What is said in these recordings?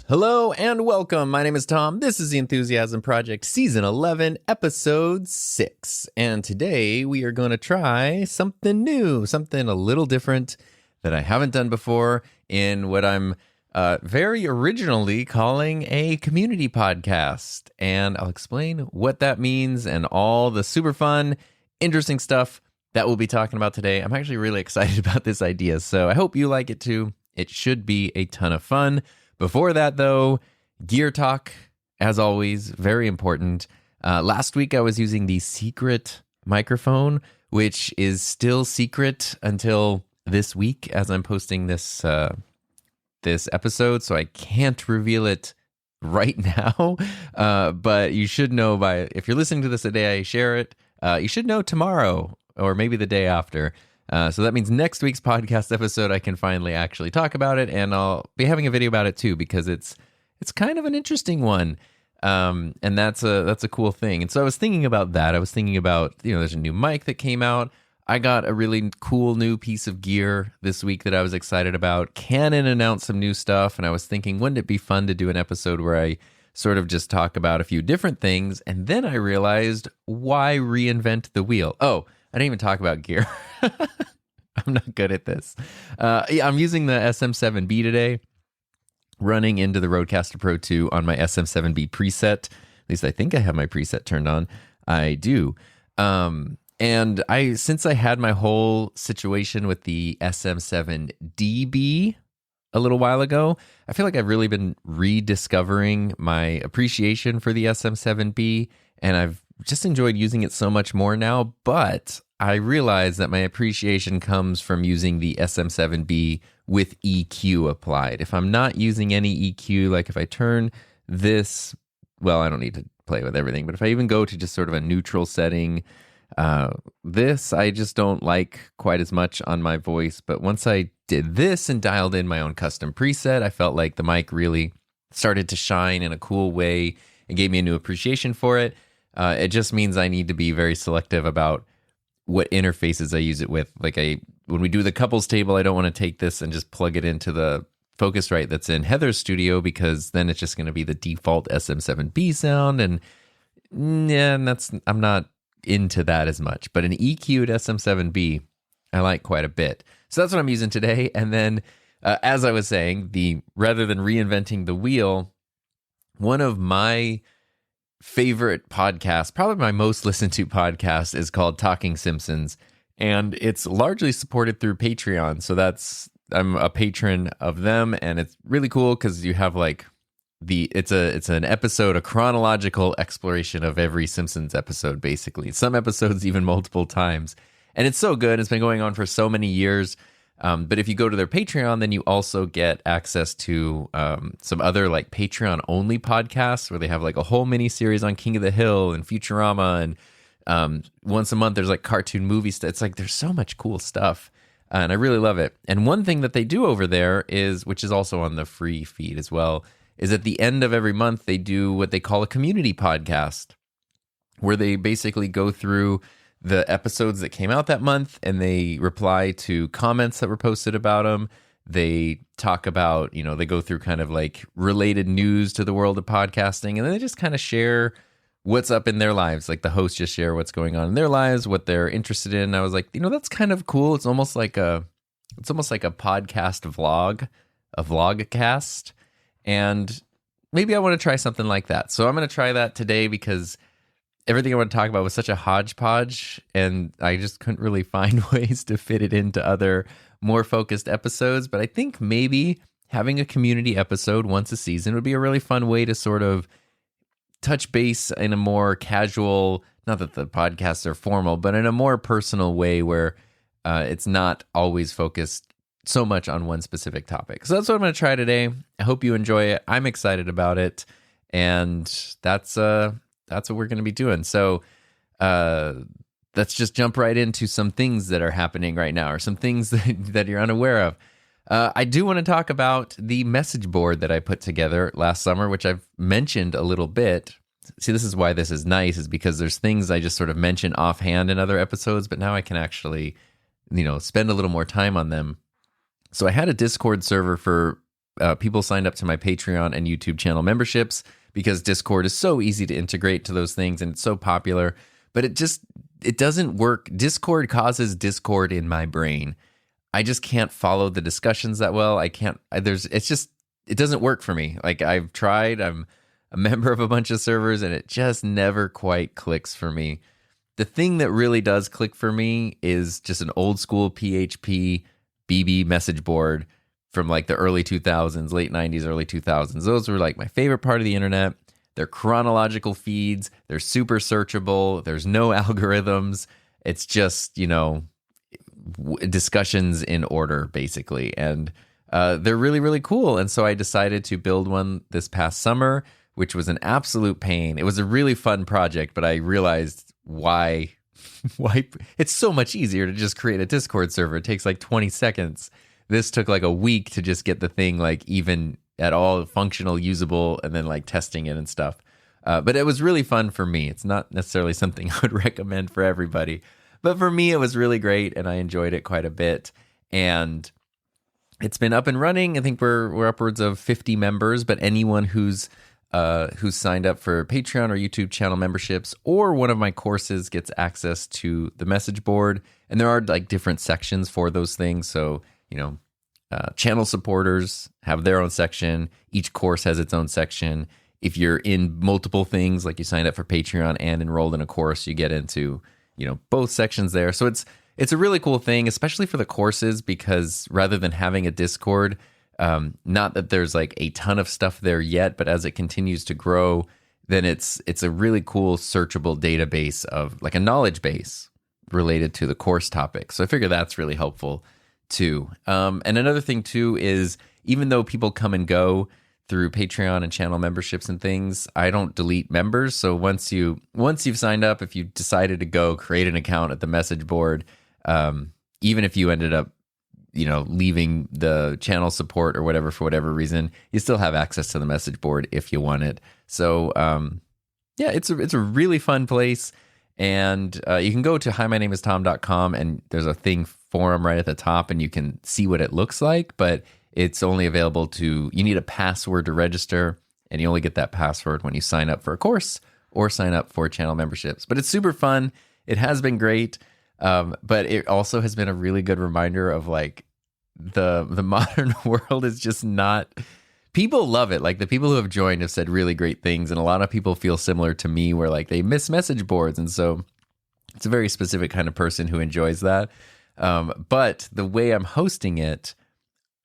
Hello and welcome. My name is Tom. This is the Enthusiasm Project Season 11, Episode 6. And today we are going to try something new, something a little different that I haven't done before in what I'm very originally calling a community podcast. And I'll explain what that means and all the super fun, interesting stuff that we'll be talking about today. I'm actually really excited about this idea, so I hope you like it too. It should be a ton of fun. Before that, though, gear talk, as always, very important. Last week, I was using the secret microphone, which is still secret until this week as I'm posting this episode, so I can't reveal it right now. But you should know if you're listening to this the day I share it, you should know tomorrow or maybe the day after. So that means next week's podcast episode, I can finally actually talk about it, and I'll be having a video about it too, because it's kind of an interesting one, and that's a cool thing. And so I was thinking about that. I was thinking about, there's a new mic that came out. I got a really cool new piece of gear this week that I was excited about. Canon announced some new stuff, and I was thinking, wouldn't it be fun to do an episode where I sort of just talk about a few different things? And then I realized, why reinvent the wheel? Oh, I didn't even talk about gear. I'm not good at this. I'm using the SM7B today, running into the Rodecaster Pro 2 on my SM7B preset. At least I think I have my preset turned on. I do. And since I had my whole situation with the SM7DB a little while ago, I feel like I've really been rediscovering my appreciation for the SM7B, and I've just enjoyed using it so much more now. But I realize that my appreciation comes from using the SM7B with EQ applied. If I'm not using any EQ, like if I turn this, well, I don't need to play with everything, but if I even go to just sort of a neutral setting, this I just don't like quite as much on my voice. But once I did this and dialed in my own custom preset, I felt like the mic really started to shine in a cool way and gave me a new appreciation for it. It just means I need to be very selective about what interfaces I use it with. Like when we do the couples table, I don't want to take this and just plug it into the Focusrite that's in Heather's studio, because then it's just going to be the default SM7B sound, and I'm not into that as much. But an EQ'd SM7B, I like quite a bit. So that's what I'm using today. And then, as I was saying, rather than reinventing the wheel, one of my favorite podcast, probably my most listened to podcast, is called Talking Simpsons, and it's largely supported through Patreon. So I'm a patron of them, and it's really cool because you have it's an episode, a chronological exploration of every Simpsons episode, basically. Some episodes even multiple times, and it's so good. It's been going on for so many years. But if you go to their Patreon, then you also get access to some other Patreon-only podcasts where they have a whole mini-series on King of the Hill and Futurama, and once a month there's cartoon movie stuff. It's there's so much cool stuff, and I really love it. And one thing that they do over there which is also on the free feed as well, is at the end of every month they do what they call a community podcast, where they basically go through the episodes that came out that month, and they reply to comments that were posted about them. They talk about, they go through kind of related news to the world of podcasting, and then they just kind of share what's up in their lives. The hosts just share what's going on in their lives, what they're interested in. And I was like, that's kind of cool. It's almost like a podcast vlog, a vlogcast. And maybe I want to try something like that. So I'm going to try that today, because everything I want to talk about was such a hodgepodge, and I just couldn't really find ways to fit it into other more focused episodes. But I think maybe having a community episode once a season would be a really fun way to sort of touch base in a more casual, not that the podcasts are formal, but in a more personal way where it's not always focused so much on one specific topic. So that's what I'm going to try today. I hope you enjoy it. I'm excited about it, and that's what we're going to be doing. So let's just jump right into some things that are happening right now, or some things that you're unaware of. I do want to talk about the message board that I put together last summer, which I've mentioned a little bit. See, this is why this is nice, is because there's things I just sort of mention offhand in other episodes, but now I can actually, spend a little more time on them. So I had a Discord server for people signed up to my Patreon and YouTube channel memberships because Discord is so easy to integrate to those things and it's so popular. But it doesn't work. Discord causes discord in my brain. I just can't follow the discussions that well. It doesn't work for me. Like I've tried, I'm a member of a bunch of servers and it just never quite clicks for me. The thing that really does click for me is just an old school PHP BB message board from like the early 2000s, late 90s, early 2000s. Those were like my favorite part of the internet. They're chronological feeds. They're super searchable. There's no algorithms. It's just, discussions in order, basically. And they're really, really cool. And so I decided to build one this past summer, which was an absolute pain. It was a really fun project, but I realized why it's so much easier to just create a Discord server. It takes like 20 seconds. This took like a week to just get the thing like even at all functional, usable, and then like testing it and stuff. But it was really fun for me. It's not necessarily something I would recommend for everybody, but for me, it was really great and I enjoyed it quite a bit. And it's been up and running. I think we're upwards of 50 members, but anyone who's signed up for Patreon or YouTube channel memberships or one of my courses gets access to the message board. And there are like different sections for those things. So, channel supporters have their own section. Each course has its own section. If you're in multiple things, like you signed up for Patreon and enrolled in a course, you get into, both sections there. So it's a really cool thing, especially for the courses, because rather than having a Discord, not that there's like a ton of stuff there yet, but as it continues to grow, then it's a really cool searchable database of like a knowledge base related to the course topic. So I figure that's really helpful too. And another thing too is even though people come and go through Patreon and channel memberships and things, I don't delete members. So once you've signed up, if you decided to go create an account at the message board, even if you ended up leaving the channel support or whatever for whatever reason, you still have access to the message board if you want it. So it's a really fun place. And you can go to himynameistom.com and there's a thing forum right at the top and you can see what it looks like, but it's only available you need a password to register, and you only get that password when you sign up for a course or sign up for channel memberships. But it's super fun. It has been great. But it also has been a really good reminder of like the modern world is just not, people love it. Like the people who have joined have said really great things. And a lot of people feel similar to me where like they miss message boards. And so it's a very specific kind of person who enjoys that. But the way I'm hosting it,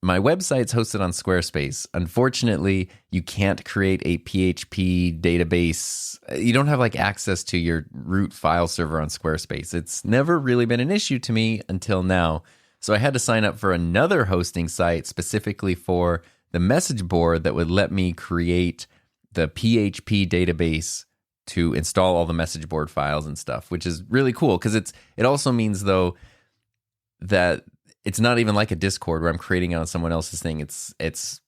my website's hosted on Squarespace. Unfortunately, you can't create a PHP database. You don't have like access to your root file server on Squarespace. It's never really been an issue to me until now. So I had to sign up for another hosting site specifically for the message board that would let me create the PHP database to install all the message board files and stuff, which is really cool because it also means though that it's not even like a Discord where I'm creating it on someone else's thing. It's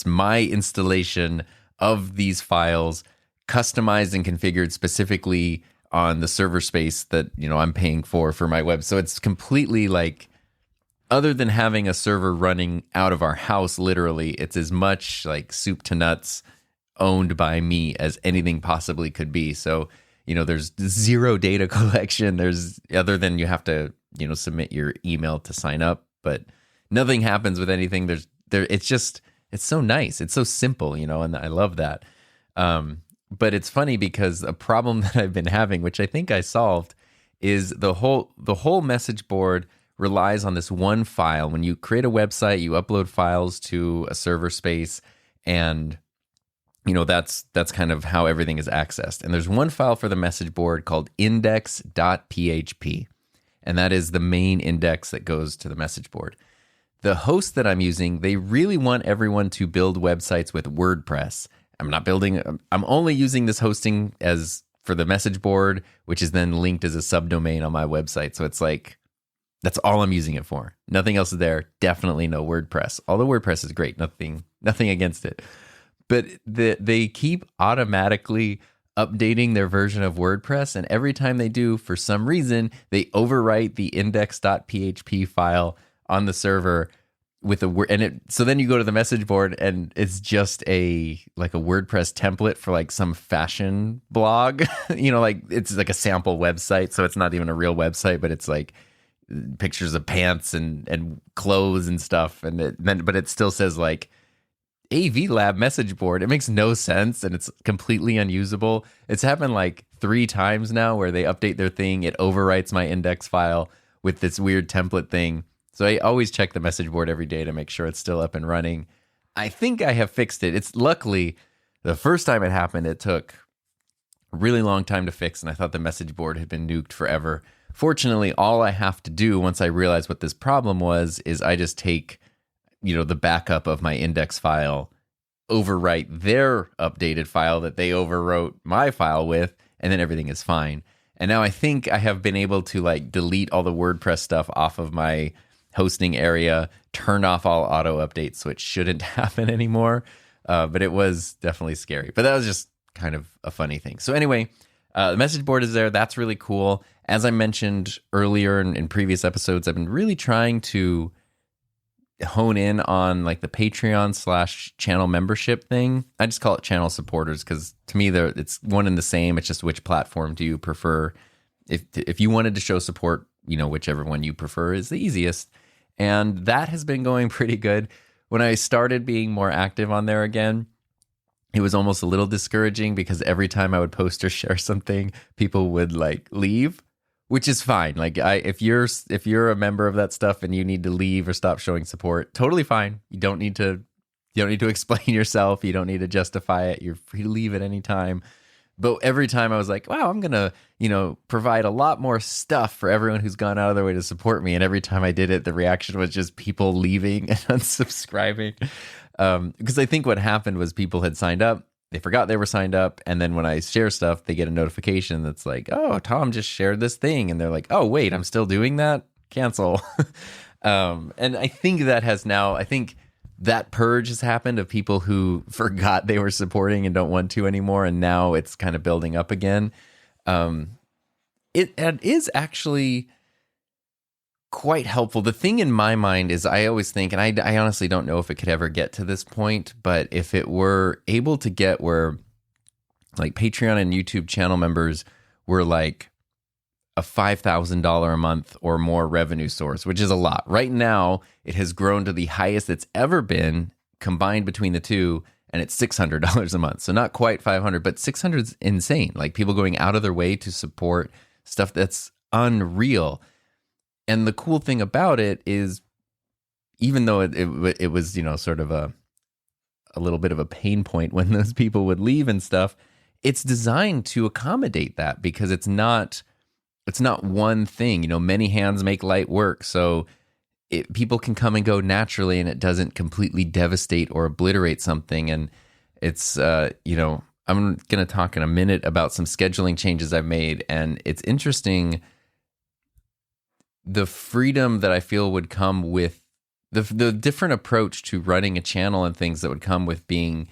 my installation of these files, customized and configured specifically on the server space that I'm paying for my web. So it's completely like, other than having a server running out of our house, literally, it's as much like soup to nuts owned by me as anything possibly could be. So there's zero data collection. There's other than you have to submit your email to sign up, but nothing happens with anything. It's so nice. It's so simple, and I love that. But it's funny because a problem that I've been having, which I think I solved, is the whole message board relies on this one file. When you create a website, you upload files to a server space, and that's kind of how everything is accessed. And there's one file for the message board called index.php. And that is the main index that goes to the message board. The host that I'm using, they really want everyone to build websites with WordPress. I'm only using this hosting as for the message board, which is then linked as a subdomain on my website. So it's like, that's all I'm using it for. Nothing else is there. Definitely no WordPress. Although WordPress is great. Nothing against it. But they keep automatically updating their version of WordPress, and every time they do, for some reason, they overwrite the index.php file on the server with a word, and so then you go to the message board and it's just a WordPress template for like some fashion blog. Like it's like a sample website, so it's not even a real website, but it's like pictures of pants and clothes and stuff, but it still says like AV Lab message board. It makes no sense, and it's completely unusable. It's happened like 3 times now where they update their thing, it overwrites my index file with this weird template thing. So I always check the message board every day to make sure it's still up and running. I think I have fixed it. It's luckily the first time it happened, it took a really long time to fix, and I thought the message board had been nuked forever. Fortunately, all I have to do once I realize what this problem was is I just take, the backup of my index file, overwrite their updated file that they overwrote my file with, and then everything is fine. And now I think I have been able to like delete all the WordPress stuff off of my hosting area, turn off all auto updates, so it shouldn't happen anymore. But it was definitely scary. But that was just kind of a funny thing. So anyway, the message board is there. That's really cool. As I mentioned earlier in previous episodes, I've been really trying to hone in on like the Patreon / channel membership thing. I just call it channel supporters because to me, it's one and the same. It's just which platform do you prefer? If you wanted to show support, whichever one you prefer is the easiest. And that has been going pretty good. When I started being more active on there again, it was almost a little discouraging because every time I would post or share something, people would like leave, which is fine. Like if you're a member of that stuff and you need to leave or stop showing support, totally fine. You don't need to explain yourself. You don't need to justify it. You're free to leave at any time. But every time I was like, wow, I'm going to, provide a lot more stuff for everyone who's gone out of their way to support me. And every time I did it, the reaction was just people leaving and unsubscribing. Because I think what happened was people had signed up. They forgot they were signed up. And then when I share stuff, they get a notification that's like, oh, Tom just shared this thing. And they're like, oh, wait, I'm still doing that? Cancel. And I think that purge has happened of people who forgot they were supporting and don't want to anymore. And now it's kind of building up again. It is actually quite helpful. The thing in my mind is I always think, and I honestly don't know if it could ever get to this point, but if it were able to get where like Patreon and YouTube channel members were like a $5,000 a month or more revenue source, which is a lot. Right now, it has grown to the highest it's ever been combined between the two, and it's $600 a month. So not quite 500, but 600 is insane. Like people going out of their way to support stuff that's unreal. And the cool thing about it is, even though it was, sort of a little bit of a pain point when those people would leave and stuff, it's designed to accommodate that because it's not one thing. Many hands make light work. So people can come and go naturally, and it doesn't completely devastate or obliterate something. And it's, I'm going to talk in a minute about some scheduling changes I've made. And it's interesting the freedom that I feel would come with the different approach to running a channel and things that would come with being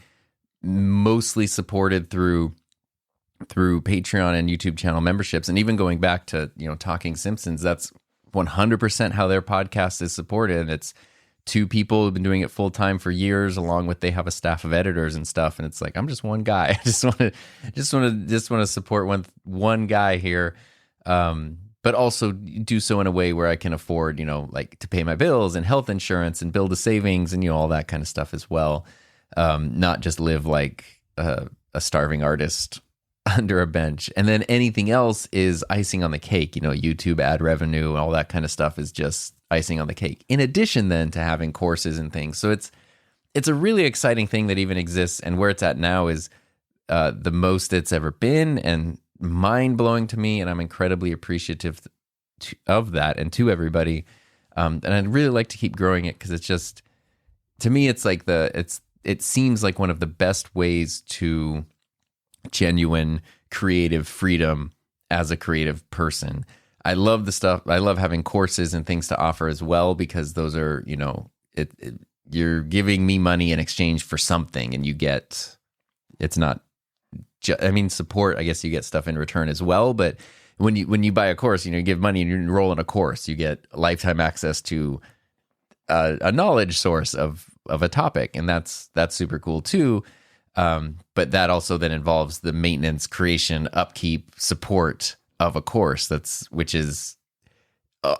mostly supported through Patreon and YouTube channel memberships. And even going back to, Talking Simpsons, that's 100% how their podcast is supported. It's 2 people who've been doing it full time for years, along with they have a staff of editors and stuff. And it's like, I'm just one guy. I just want to support one guy here. But also do so in a way where I can afford, like to pay my bills and health insurance and build a savings and, all that kind of stuff as well. Not just live like a starving artist under a bench. And then anything else is icing on the cake. YouTube ad revenue and all that kind of stuff is just icing on the cake. In addition then to having courses and things. So it's a really exciting thing that even exists, and where it's at now is the most it's ever been and mind-blowing to me, and I'm incredibly appreciative of that and to everybody. And I'd really like to keep growing it because it's just, to me, it's like it seems like one of the best ways to genuine creative freedom as a creative person. I love the stuff. I love having courses and things to offer as well, because those are, you're giving me money in exchange for something, and it's not, support, I guess you get stuff in return as well. But when you buy a course, you give money and you enroll in a course, you get lifetime access to a knowledge source of a topic, and that's super cool too. But that also then involves the maintenance, creation, upkeep, support of a course which is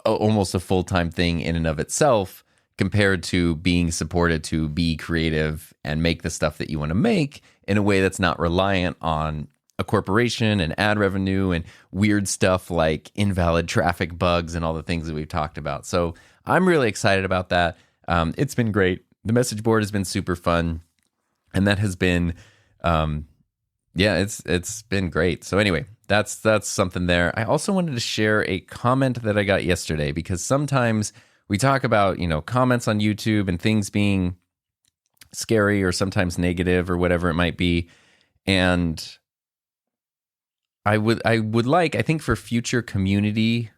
almost a full-time thing in and of itself, compared to being supported to be creative and make the stuff that you want to make in a way that's not reliant on a corporation and ad revenue and weird stuff like invalid traffic bugs and all the things that we've talked about. So I'm really excited about that. It's been great. The message board has been super fun, and that has been, it's been great. So anyway, that's something there. I also wanted to share a comment that I got yesterday, because sometimes we talk about, comments on YouTube and things being scary or sometimes negative or whatever it might be. And I would like, I think for future community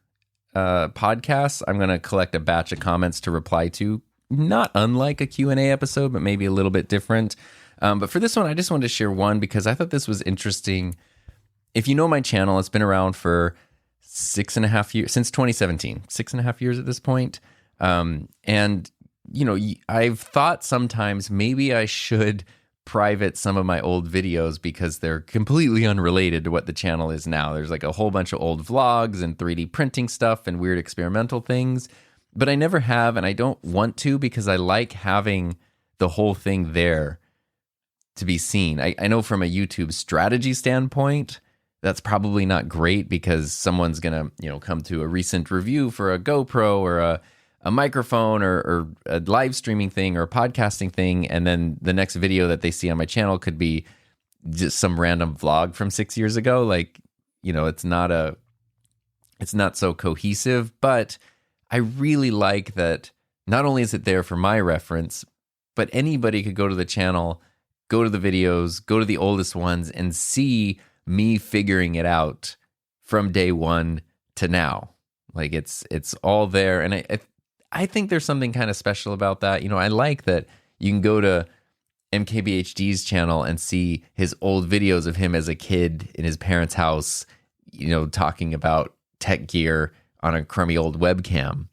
podcasts, I'm going to collect a batch of comments to reply to, not unlike a Q&A episode, but maybe a little bit different. But for this one, I just wanted to share one because I thought this was interesting. If you know my channel, it's been around for 6.5 years, since 2017, 6.5 years at this point. And, I've thought sometimes maybe I should private some of my old videos because they're completely unrelated to what the channel is now. There's like a whole bunch of old vlogs and 3D printing stuff and weird experimental things, but I never have, and I don't want to, because I like having the whole thing there to be seen. I know from a YouTube strategy standpoint, that's probably not great, because someone's going to, come to a recent review for a GoPro or a microphone or a live streaming thing or a podcasting thing, and then the next video that they see on my channel could be just some random vlog from 6 years ago. Like, it's not so cohesive, but I really like that not only is it there for my reference, but anybody could go to the channel, go to the videos, go to the oldest ones, and see me figuring it out from day one to now. Like it's all there, and I think there's something kind of special about that. I like that you can go to MKBHD's channel and see his old videos of him as a kid in his parents' house, talking about tech gear on a crummy old webcam.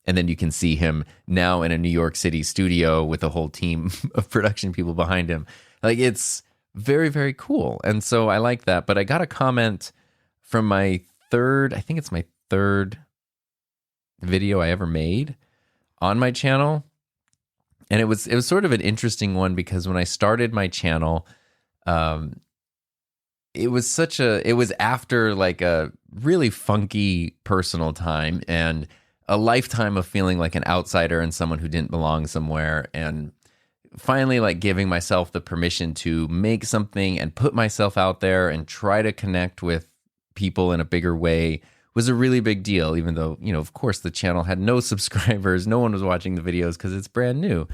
And then you can see him now in a New York City studio with a whole team of production people behind him. Like, it's very, very cool. And so I like that. But I got a comment from my third video I ever made on my channel. And it was sort of an interesting one, because when I started my channel, it was after like a really funky personal time and a lifetime of feeling like an outsider and someone who didn't belong somewhere, and finally like giving myself the permission to make something and put myself out there and try to connect with people in a bigger way was a really big deal, even though, of course the channel had no subscribers, no one was watching the videos because it's brand new.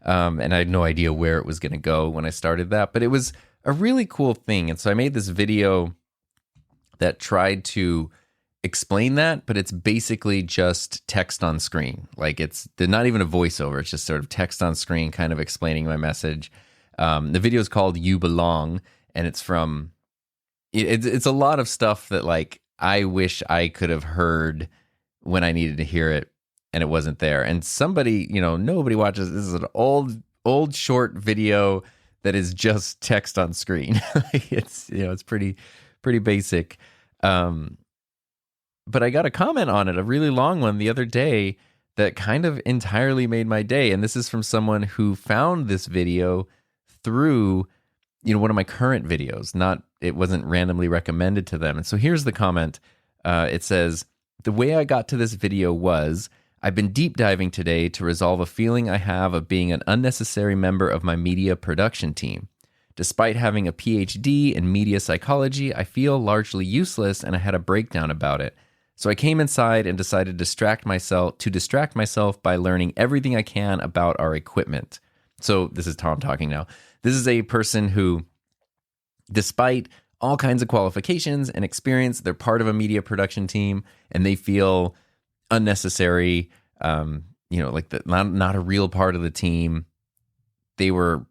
And I had no idea where it was going to go when I started that, but it was a really cool thing. And so I made this video that tried to explain that, but it's basically just text on screen. Like they're not even a voiceover. It's just sort of text on screen, kind of explaining my message. The video is called You Belong, and it's it's a lot of stuff that like I wish I could have heard when I needed to hear it, and it wasn't there. And somebody, nobody watches. This is an old short video that is just text on screen. It's pretty basic. But I got a comment on it, a really long one, the other day that kind of entirely made my day. And this is from someone who found this video through, one of my current videos. It wasn't randomly recommended to them. And so here's the comment. It says, "The way I got to this video was, I've been deep diving today to resolve a feeling I have of being an unnecessary member of my media production team. Despite having a PhD in media psychology, I feel largely useless, and I had a breakdown about it. So I came inside and decided to distract myself by learning everything I can about our equipment." So this is Tom talking now. This is a person who, despite all kinds of qualifications and experience, they're part of a media production team, and they feel unnecessary, like not a real part of the team. They were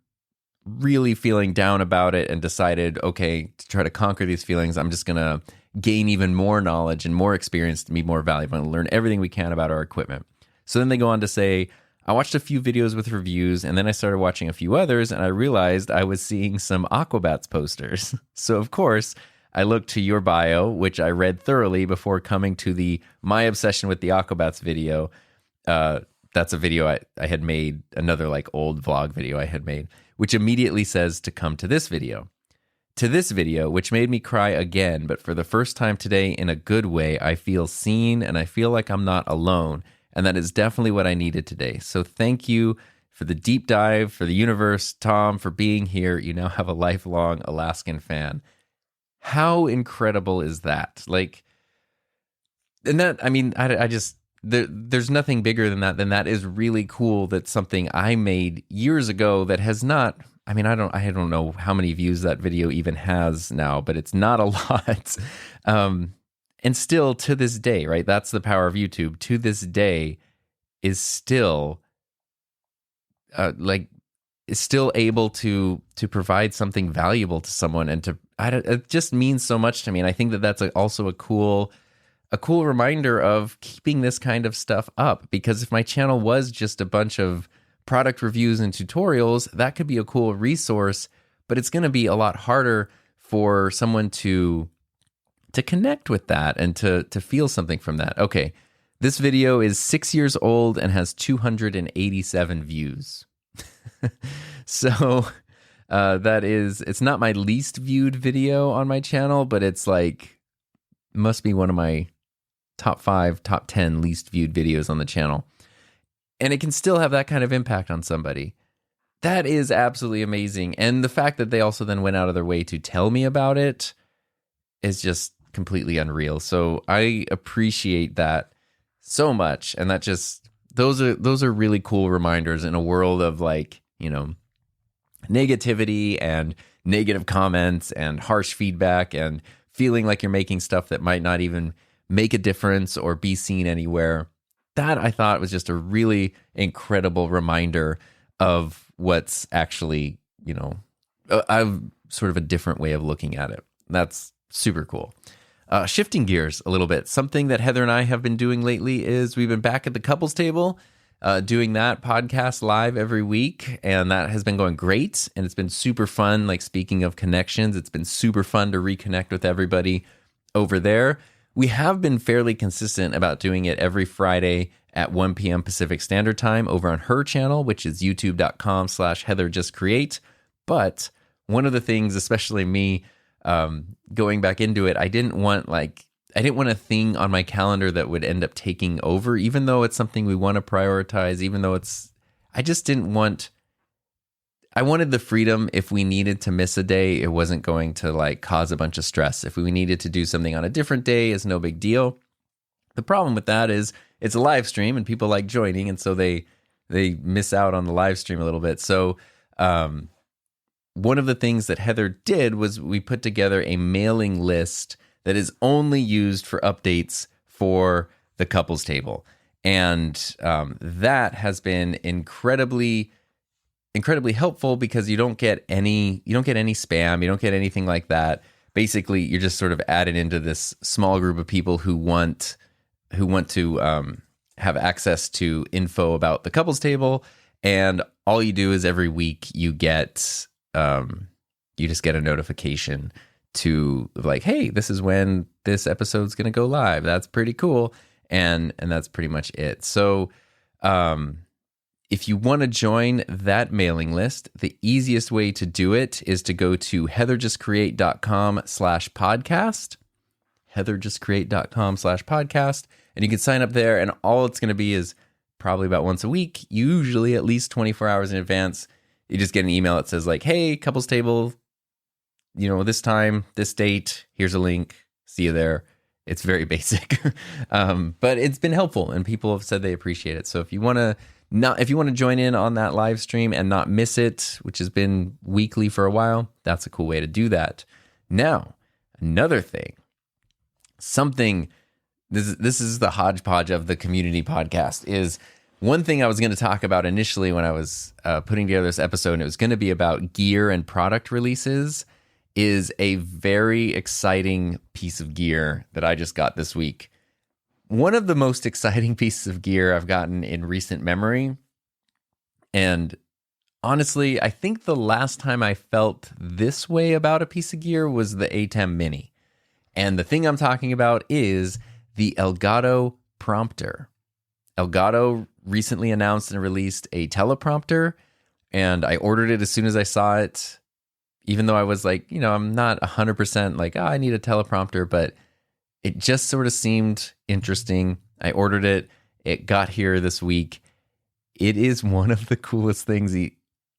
really feeling down about it and decided, okay, to try to conquer these feelings, I'm just going to gain even more knowledge and more experience to be more valuable and learn everything we can about our equipment. So then they go on to say, I watched a few videos with reviews, and then I started watching a few others, and I realized I was seeing some Aquabats posters. So, of course, I looked to your bio, which I read thoroughly before coming to the My Obsession with the Aquabats video. That's a video I had made, another like old vlog video I had made, which immediately says to come to this video. To this video, which made me cry again, but for the first time today in a good way. I feel seen and I feel like I'm not alone. And that is definitely what I needed today. So thank you for the deep dive, for the universe, Tom, for being here. You now have a lifelong Alaskan fan. How incredible is that? Like, and that, I mean, I just, there's nothing bigger than that. That is really cool. That's something I made years ago that has not, I mean, I don't know how many views that video even has now, but it's not a lot. And still to this day, right? That's the power of YouTube. To this day is still is still able to provide something valuable to someone, and it just means so much to me. And I think that that's also a cool reminder of keeping this kind of stuff up, because if my channel was just a bunch of product reviews and tutorials, that could be a cool resource, but it's going to be a lot harder for someone to connect with that and to feel something from that. Okay, this video is 6 years old and has 287 views. So it's not my least viewed video on my channel, but it's like, must be one of my top 5, top 10 least viewed videos on the channel. And it can still have that kind of impact on somebody. That is absolutely amazing. And the fact that they also then went out of their way to tell me about it is just completely unreal. So I appreciate that so much. And that just, those are really cool reminders in a world of like, you know, negativity and negative comments and harsh feedback and feeling like you're making stuff that might not even make a difference or be seen anywhere. That I thought was just a really incredible reminder of what's actually, you know, I've sort of a different way of looking at it. That's super cool. Shifting gears a little bit, something that Heather and I have been doing lately is we've been back at the couples table, doing that podcast live every week, and that has been going great, and it's been super fun. Like, speaking of connections, it's been super fun to reconnect with everybody over there. We have been fairly consistent about doing it every Friday at 1 p.m. Pacific Standard Time over on her channel, which is youtube.com/HeatherJustCreate. But one of the things, especially me, going back into it, I didn't want a thing on my calendar that would end up taking over, even though it's something we want to prioritize, even though I wanted the freedom. If we needed to miss a day, it wasn't going to like cause a bunch of stress. If we needed to do something on a different day, it's no big deal. The problem with that is it's a live stream and people like joining, and so they miss out on the live stream a little bit. So one of the things that Heather did was we put together a mailing list that is only used for updates for the couples table. And that has been incredibly helpful, because you don't get any spam, you don't get anything like that. Basically, you're just sort of added into this small group of people who want to have access to info about the couples table. And all you do is every week you just get a notification to like, hey, this is when this episode's going to go live. That's pretty cool. And that's pretty much it. So, if you want to join that mailing list, the easiest way to do it is to go to heatherjustcreate.com/podcast, heatherjustcreate.com/podcast, and you can sign up there. And all it's going to be is probably about once a week, usually at least 24 hours in advance. You just get an email that says like, hey, couples table, you know, this time, this date, here's a link. See you there. It's very basic, but it's been helpful, and people have said they appreciate it. So if you want to join in on that live stream and not miss it, which has been weekly for a while, that's a cool way to do that. Now, another thing, this is the hodgepodge of the community podcast, is one thing I was going to talk about initially when I was putting together this episode, and it was going to be about gear and product releases, is a very exciting piece of gear that I just got this week. One of the most exciting pieces of gear I've gotten in recent memory And honestly, I think the last time I felt this way about a piece of gear was the ATEM Mini. And the thing I'm talking about is the Elgato Prompter. Elgato recently announced and released a teleprompter, and I ordered it as soon as I saw it, even though I was like, I'm not 100% like, I need a teleprompter, but it just sort of seemed interesting. I ordered it. It got here this week. It is one of the coolest things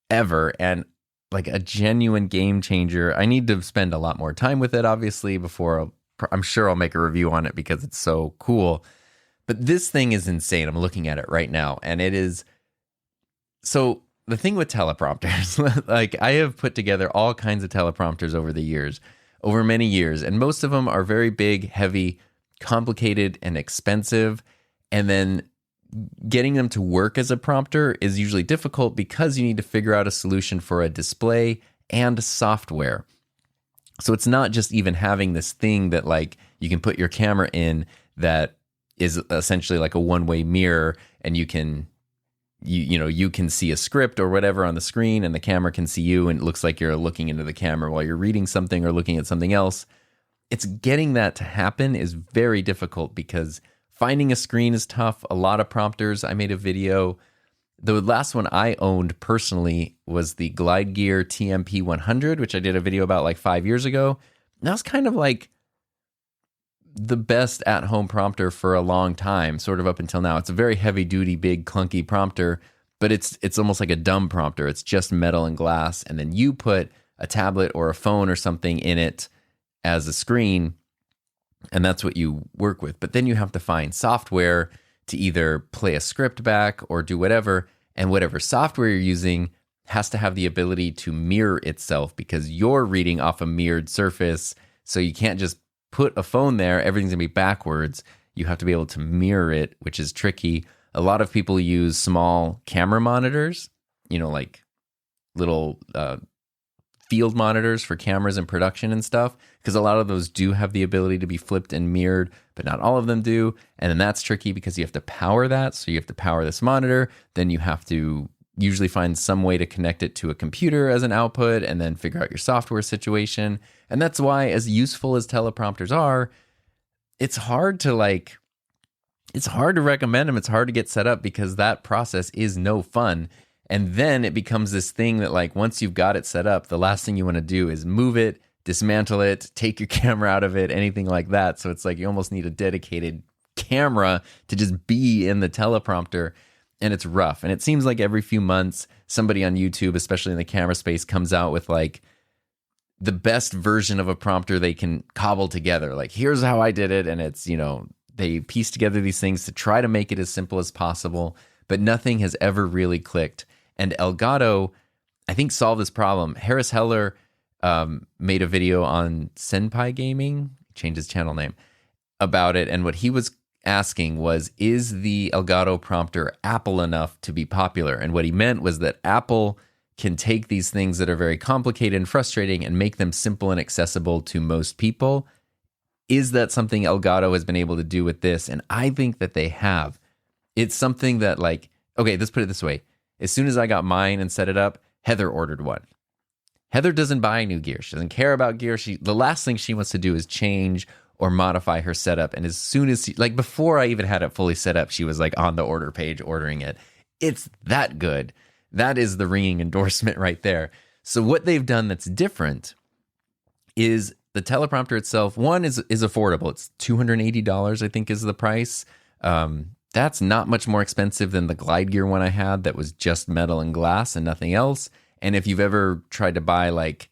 ever, and like a genuine game changer. I need to spend a lot more time with it, obviously, before I'm sure I'll make a review on it because it's so cool. But this thing is insane. I'm looking at it right now, and it is. So the thing with teleprompters, like I have put together all kinds of teleprompters over many years, and most of them are very big, heavy, complicated, and expensive. And then getting them to work as a prompter is usually difficult because you need to figure out a solution for a display and software. So it's not just even having this thing that like you can put your camera in that is essentially like a one-way mirror, and you can see a script or whatever on the screen, and the camera can see you, and it looks like you're looking into the camera while you're reading something or looking at something else. It's getting that to happen is very difficult because finding a screen is tough. A lot of prompters. I made a video. The last one I owned personally was the Glide Gear TMP 100, which I did a video about like 5 years ago. And that was kind of like the best at-home prompter for a long time, sort of up until now. It's a very heavy-duty, big, clunky prompter, but it's almost like a dumb prompter. It's just metal and glass, and then you put a tablet or a phone or something in it as a screen, and that's what you work with. But then you have to find software to either play a script back or do whatever, and whatever software you're using has to have the ability to mirror itself because you're reading off a mirrored surface, so you can't just put a phone there, everything's gonna be backwards. You have to be able to mirror it, which is tricky. A lot of people use small camera monitors, like little field monitors for cameras and production and stuff, because a lot of those do have the ability to be flipped and mirrored, but not all of them do. And then that's tricky because you have to power that. So you have to power this monitor, then you have to usually find some way to connect it to a computer as an output, and then figure out your software situation. And that's why, as useful as teleprompters are, it's hard to recommend them. It's hard to get set up because that process is no fun. And then it becomes this thing that like, once you've got it set up, the last thing you want to do is move it, dismantle it, take your camera out of it, anything like that. So it's like you almost need a dedicated camera to just be in the teleprompter. And it's rough. And it seems like every few months, somebody on YouTube, especially in the camera space, comes out with like the best version of a prompter they can cobble together. Like, here's how I did it. And it's, they piece together these things to try to make it as simple as possible, but nothing has ever really clicked. And Elgato, I think, solved this problem. Harris Heller made a video on Senpai Gaming, changed his channel name, about it. And what he was asking was, is the Elgato prompter Apple enough to be popular? And what he meant was that Apple can take these things that are very complicated and frustrating and make them simple and accessible to most people. Is that something Elgato has been able to do with this? And I think that they have. It's something that, like, okay, let's put it this way. As soon as I got mine and set it up, Heather ordered one. Heather doesn't buy new gear. She doesn't care about gear. The last thing she wants to do is change or modify her setup. And as soon as before I even had it fully set up, she was like on the order page ordering it. It's that good. That is the ringing endorsement right there. So what they've done that's different is the teleprompter itself. One is affordable. It's $280, I think, is the price. That's not much more expensive than the Glide Gear one I had that was just metal and glass and nothing else. And if you've ever tried to buy like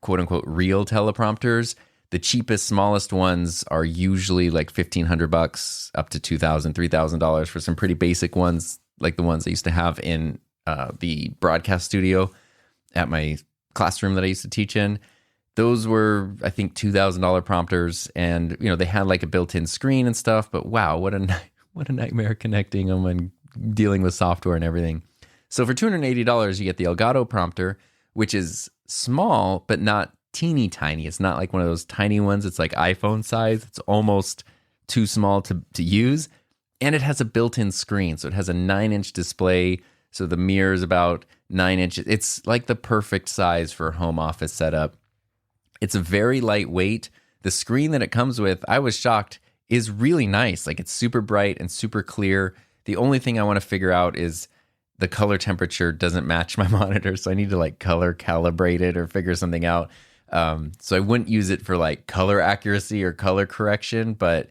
quote unquote real teleprompters, the cheapest, smallest ones are usually like $1,500 up to $2,000, $3,000 for some pretty basic ones, like the ones I used to have in the broadcast studio at my classroom that I used to teach in. Those were, I think, $2,000 prompters, and they had like a built-in screen and stuff. But wow, what a nightmare connecting them and dealing with software and everything. So for $280, you get the Elgato prompter, which is small but not teeny tiny. It's not like one of those tiny ones. It's like iPhone size. It's almost too small to use. And it has a built-in screen. So it has a 9-inch display So the mirror is about 9 inches. It's like the perfect size for home office setup. It's very lightweight. The screen that it comes with, I was shocked, is really nice. Like it's super bright and super clear. The only thing I want to figure out is the color temperature doesn't match my monitor. So I need to like color calibrate it or figure something out. So I wouldn't use it for like color accuracy or color correction, but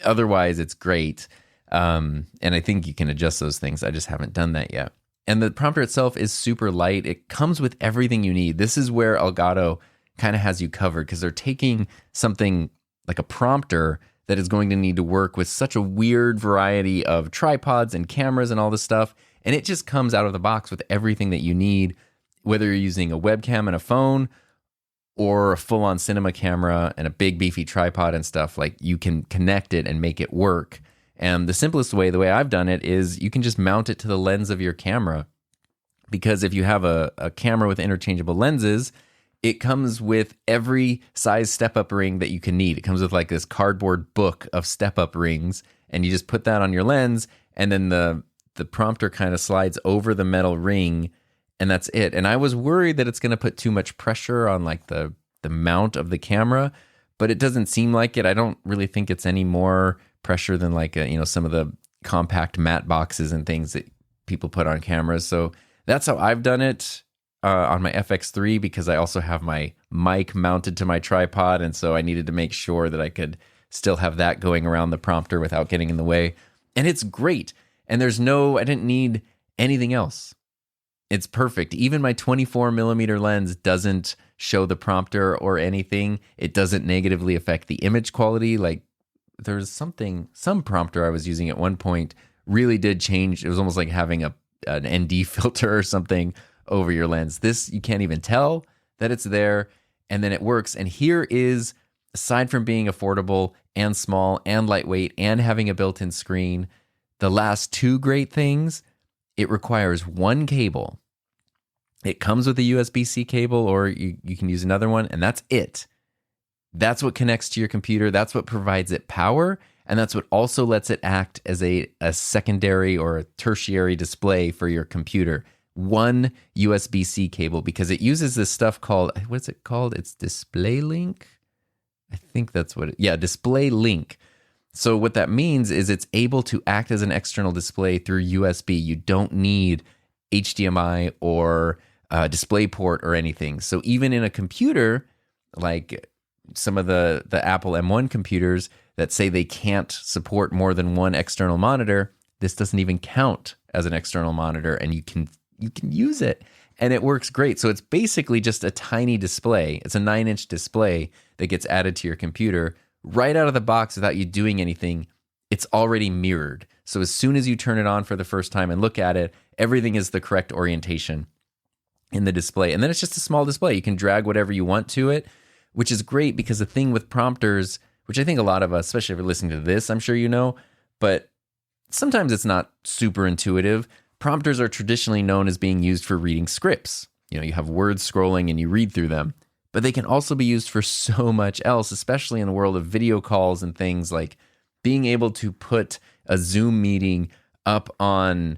otherwise it's great. And I think you can adjust those things. I just haven't done that yet. And the prompter itself is super light. It comes with everything you need. This is where Elgato kind of has you covered because they're taking something like a prompter that is going to need to work with such a weird variety of tripods and cameras and all this stuff. And it just comes out of the box with everything that you need, whether you're using a webcam and a phone or a full-on cinema camera and a big beefy tripod and stuff. Like you can connect it and make it work. And the simplest way, the way I've done it, is you can just mount it to the lens of your camera. Because if you have a camera with interchangeable lenses, it comes with every size step-up ring that you can need. It comes with like this cardboard book of step-up rings, and you just put that on your lens, and then the prompter kind of slides over the metal ring, and that's it. And I was worried that it's going to put too much pressure on like the mount of the camera, but it doesn't seem like it. I don't really think it's any more pressure than like some of the compact matte boxes and things that people put on cameras. So that's how I've done it on my FX3, because I also have my mic mounted to my tripod, and so I needed to make sure that I could still have that going around the prompter without getting in the way. And it's great. And I didn't need anything else. It's perfect. Even my 24 millimeter lens doesn't show the prompter or anything. It doesn't negatively affect the image quality. Like there's some prompter I was using at one point really did change. It was almost like having an ND filter or something over your lens. This, you can't even tell that it's there, and then it works. And here is, aside from being affordable and small and lightweight and having a built-in screen, the last two great things: it requires one cable. It comes with a USB-C cable, or you can use another one, and that's it. That's what connects to your computer. That's what provides it power, and that's what also lets it act as a secondary or a tertiary display for your computer. One USB-C cable, because it uses this stuff called, what's it called? It's Display Link. I think that's what Display Link. So what that means is it's able to act as an external display through USB. You don't need HDMI or DisplayPort or anything. So even in a computer, like some of the Apple M1 computers that say they can't support more than one external monitor, this doesn't even count as an external monitor, and you can use it, and it works great. So it's basically just a tiny display. It's a 9-inch display that gets added to your computer right out of the box without you doing anything. It's already mirrored. So as soon as you turn it on for the first time and look at it, everything is the correct orientation in the display. And then it's just a small display. You can drag whatever you want to it, which is great, because the thing with prompters, which I think a lot of us, especially if you're listening to this, I'm sure you know, but sometimes it's not super intuitive. Prompters are traditionally known as being used for reading scripts. You have words scrolling and you read through them. But they can also be used for so much else, especially in the world of video calls and things, like being able to put a Zoom meeting up on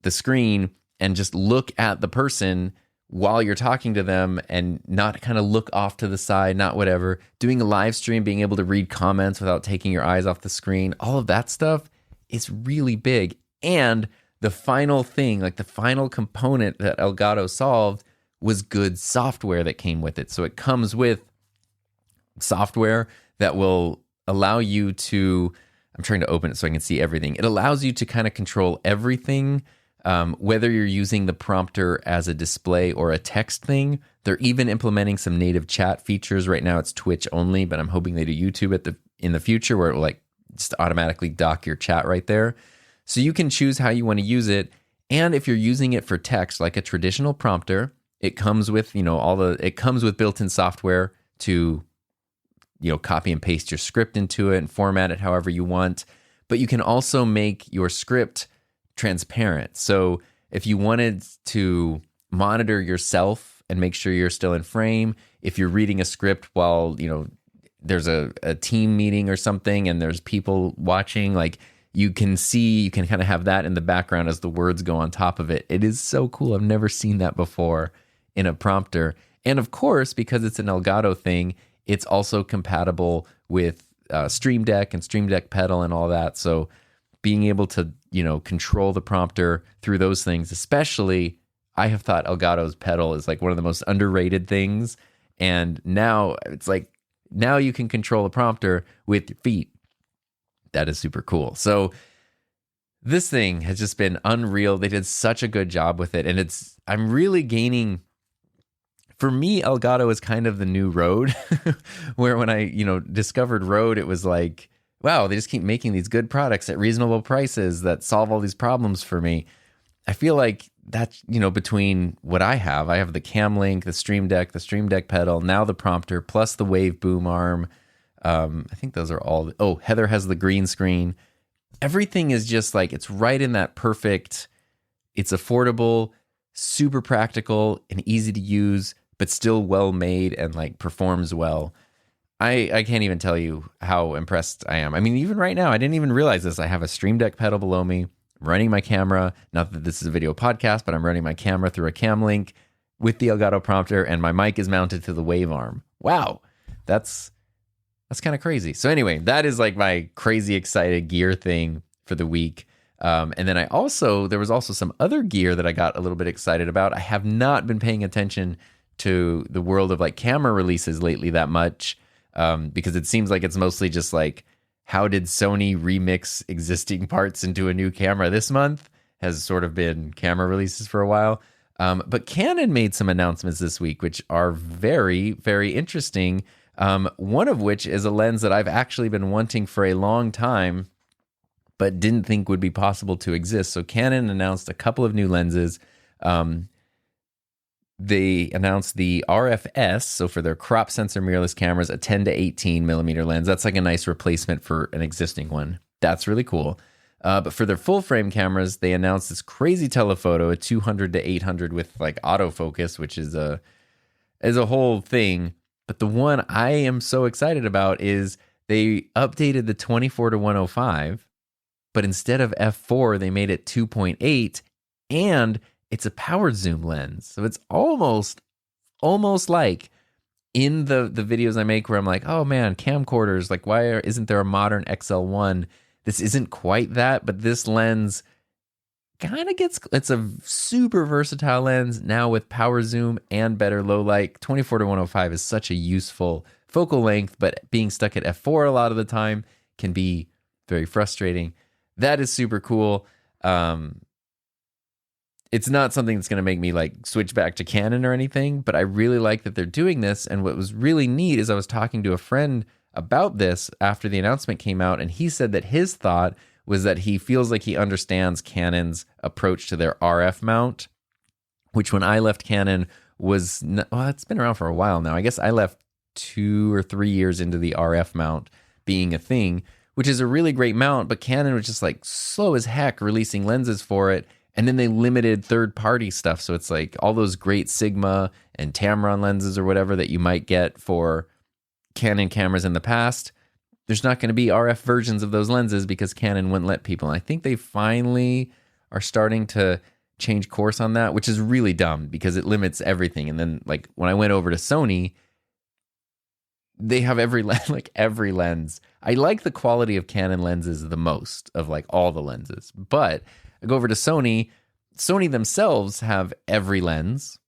the screen and just look at the person while you're talking to them and not kind of look off to the side, not whatever. Doing a live stream, being able to read comments without taking your eyes off the screen, all of that stuff is really big. And the final thing, like the final component that Elgato solved, was good software that came with it. So it comes with software that will allow you to, I'm trying to open it so I can see everything. It allows you to kind of control everything, whether you're using the prompter as a display or a text thing. They're even implementing some native chat features. Right now it's Twitch only, but I'm hoping they do YouTube in the future, where it will like just automatically dock your chat right there. So you can choose how you want to use it. And if you're using it for text, like a traditional prompter, it comes with, it comes with built-in software to, copy and paste your script into it and format it however you want. But you can also make your script transparent. So if you wanted to monitor yourself and make sure you're still in frame, if you're reading a script while, there's a team meeting or something and there's people watching, like you can kind of have that in the background as the words go on top of it. It is so cool. I've never seen that before in a prompter. And of course, because it's an Elgato thing, it's also compatible with Stream Deck and Stream Deck pedal and all that. So being able to, control the prompter through those things, especially, I have thought Elgato's pedal is like one of the most underrated things. And now it's like, now you can control the prompter with your feet. That is super cool. So this thing has just been unreal. They did such a good job with it. And I'm really gaining, for me, Elgato is kind of the new Rode, where when I, discovered Rode, it was like, wow, they just keep making these good products at reasonable prices that solve all these problems for me. I feel like that's, between what I have the Cam Link, the Stream Deck pedal, now the prompter, plus the Wave boom arm. I think those are all. Oh, Heather has the green screen. Everything is just like, it's right in that perfect, it's affordable, super practical and easy to use, but still well made and like performs well. I can't even tell you how impressed I am. I mean, even right now, I didn't even realize this. I have a Stream Deck pedal below me. I'm running my camera. Not that this is a video podcast, but I'm running my camera through a Cam Link with the Elgato prompter, and my mic is mounted to the Wave arm. Wow, that's kind of crazy. So anyway, that is like my crazy excited gear thing for the week. And then there was also some other gear that I got a little bit excited about. I have not been paying attention to the world of like camera releases lately that much, because it seems like it's mostly just like, how did Sony remix existing parts into a new camera this month has sort of been camera releases for a while. But Canon made some announcements this week, which are very, very interesting. One of which is a lens that I've actually been wanting for a long time, but didn't think would be possible to exist. So Canon announced a couple of new lenses. They announced the RFS, so for their crop sensor mirrorless cameras, a 10 to 18 millimeter lens. That's like a nice replacement for an existing one. That's really cool. But for their full frame cameras, they announced this crazy telephoto, a 200 to 800 with like autofocus, which is a whole thing. But the one I am so excited about is they updated the 24 to 105, but instead of f4, they made it 2.8, and it's a powered zoom lens. So it's almost like in the videos I make where I'm like, oh man, camcorders, like isn't there a modern XL1? This isn't quite that, but this lens kind of it's a super versatile lens now with power zoom and better low light. 24 to 105 is such a useful focal length, but being stuck at f4 a lot of the time can be very frustrating. That is super cool. It's not something that's going to make me like switch back to Canon or anything, but I really like that they're doing this. And what was really neat is I was talking to a friend about this after the announcement came out, and he said that his thought was that he feels like he understands Canon's approach to their RF mount, which when I left Canon it's been around for a while now. I guess I left 2 or 3 years into the RF mount being a thing, which is a really great mount, but Canon was just like slow as heck releasing lenses for it. And then they limited third-party stuff. So it's like all those great Sigma and Tamron lenses or whatever that you might get for Canon cameras in the past. There's not going to be RF versions of those lenses because Canon wouldn't let people. And I think they finally are starting to change course on that, which is really dumb because it limits everything. And then like when I went over to Sony, they have every lens. I like the quality of Canon lenses the most of like all the lenses, but I go over to Sony. Sony themselves have every lens,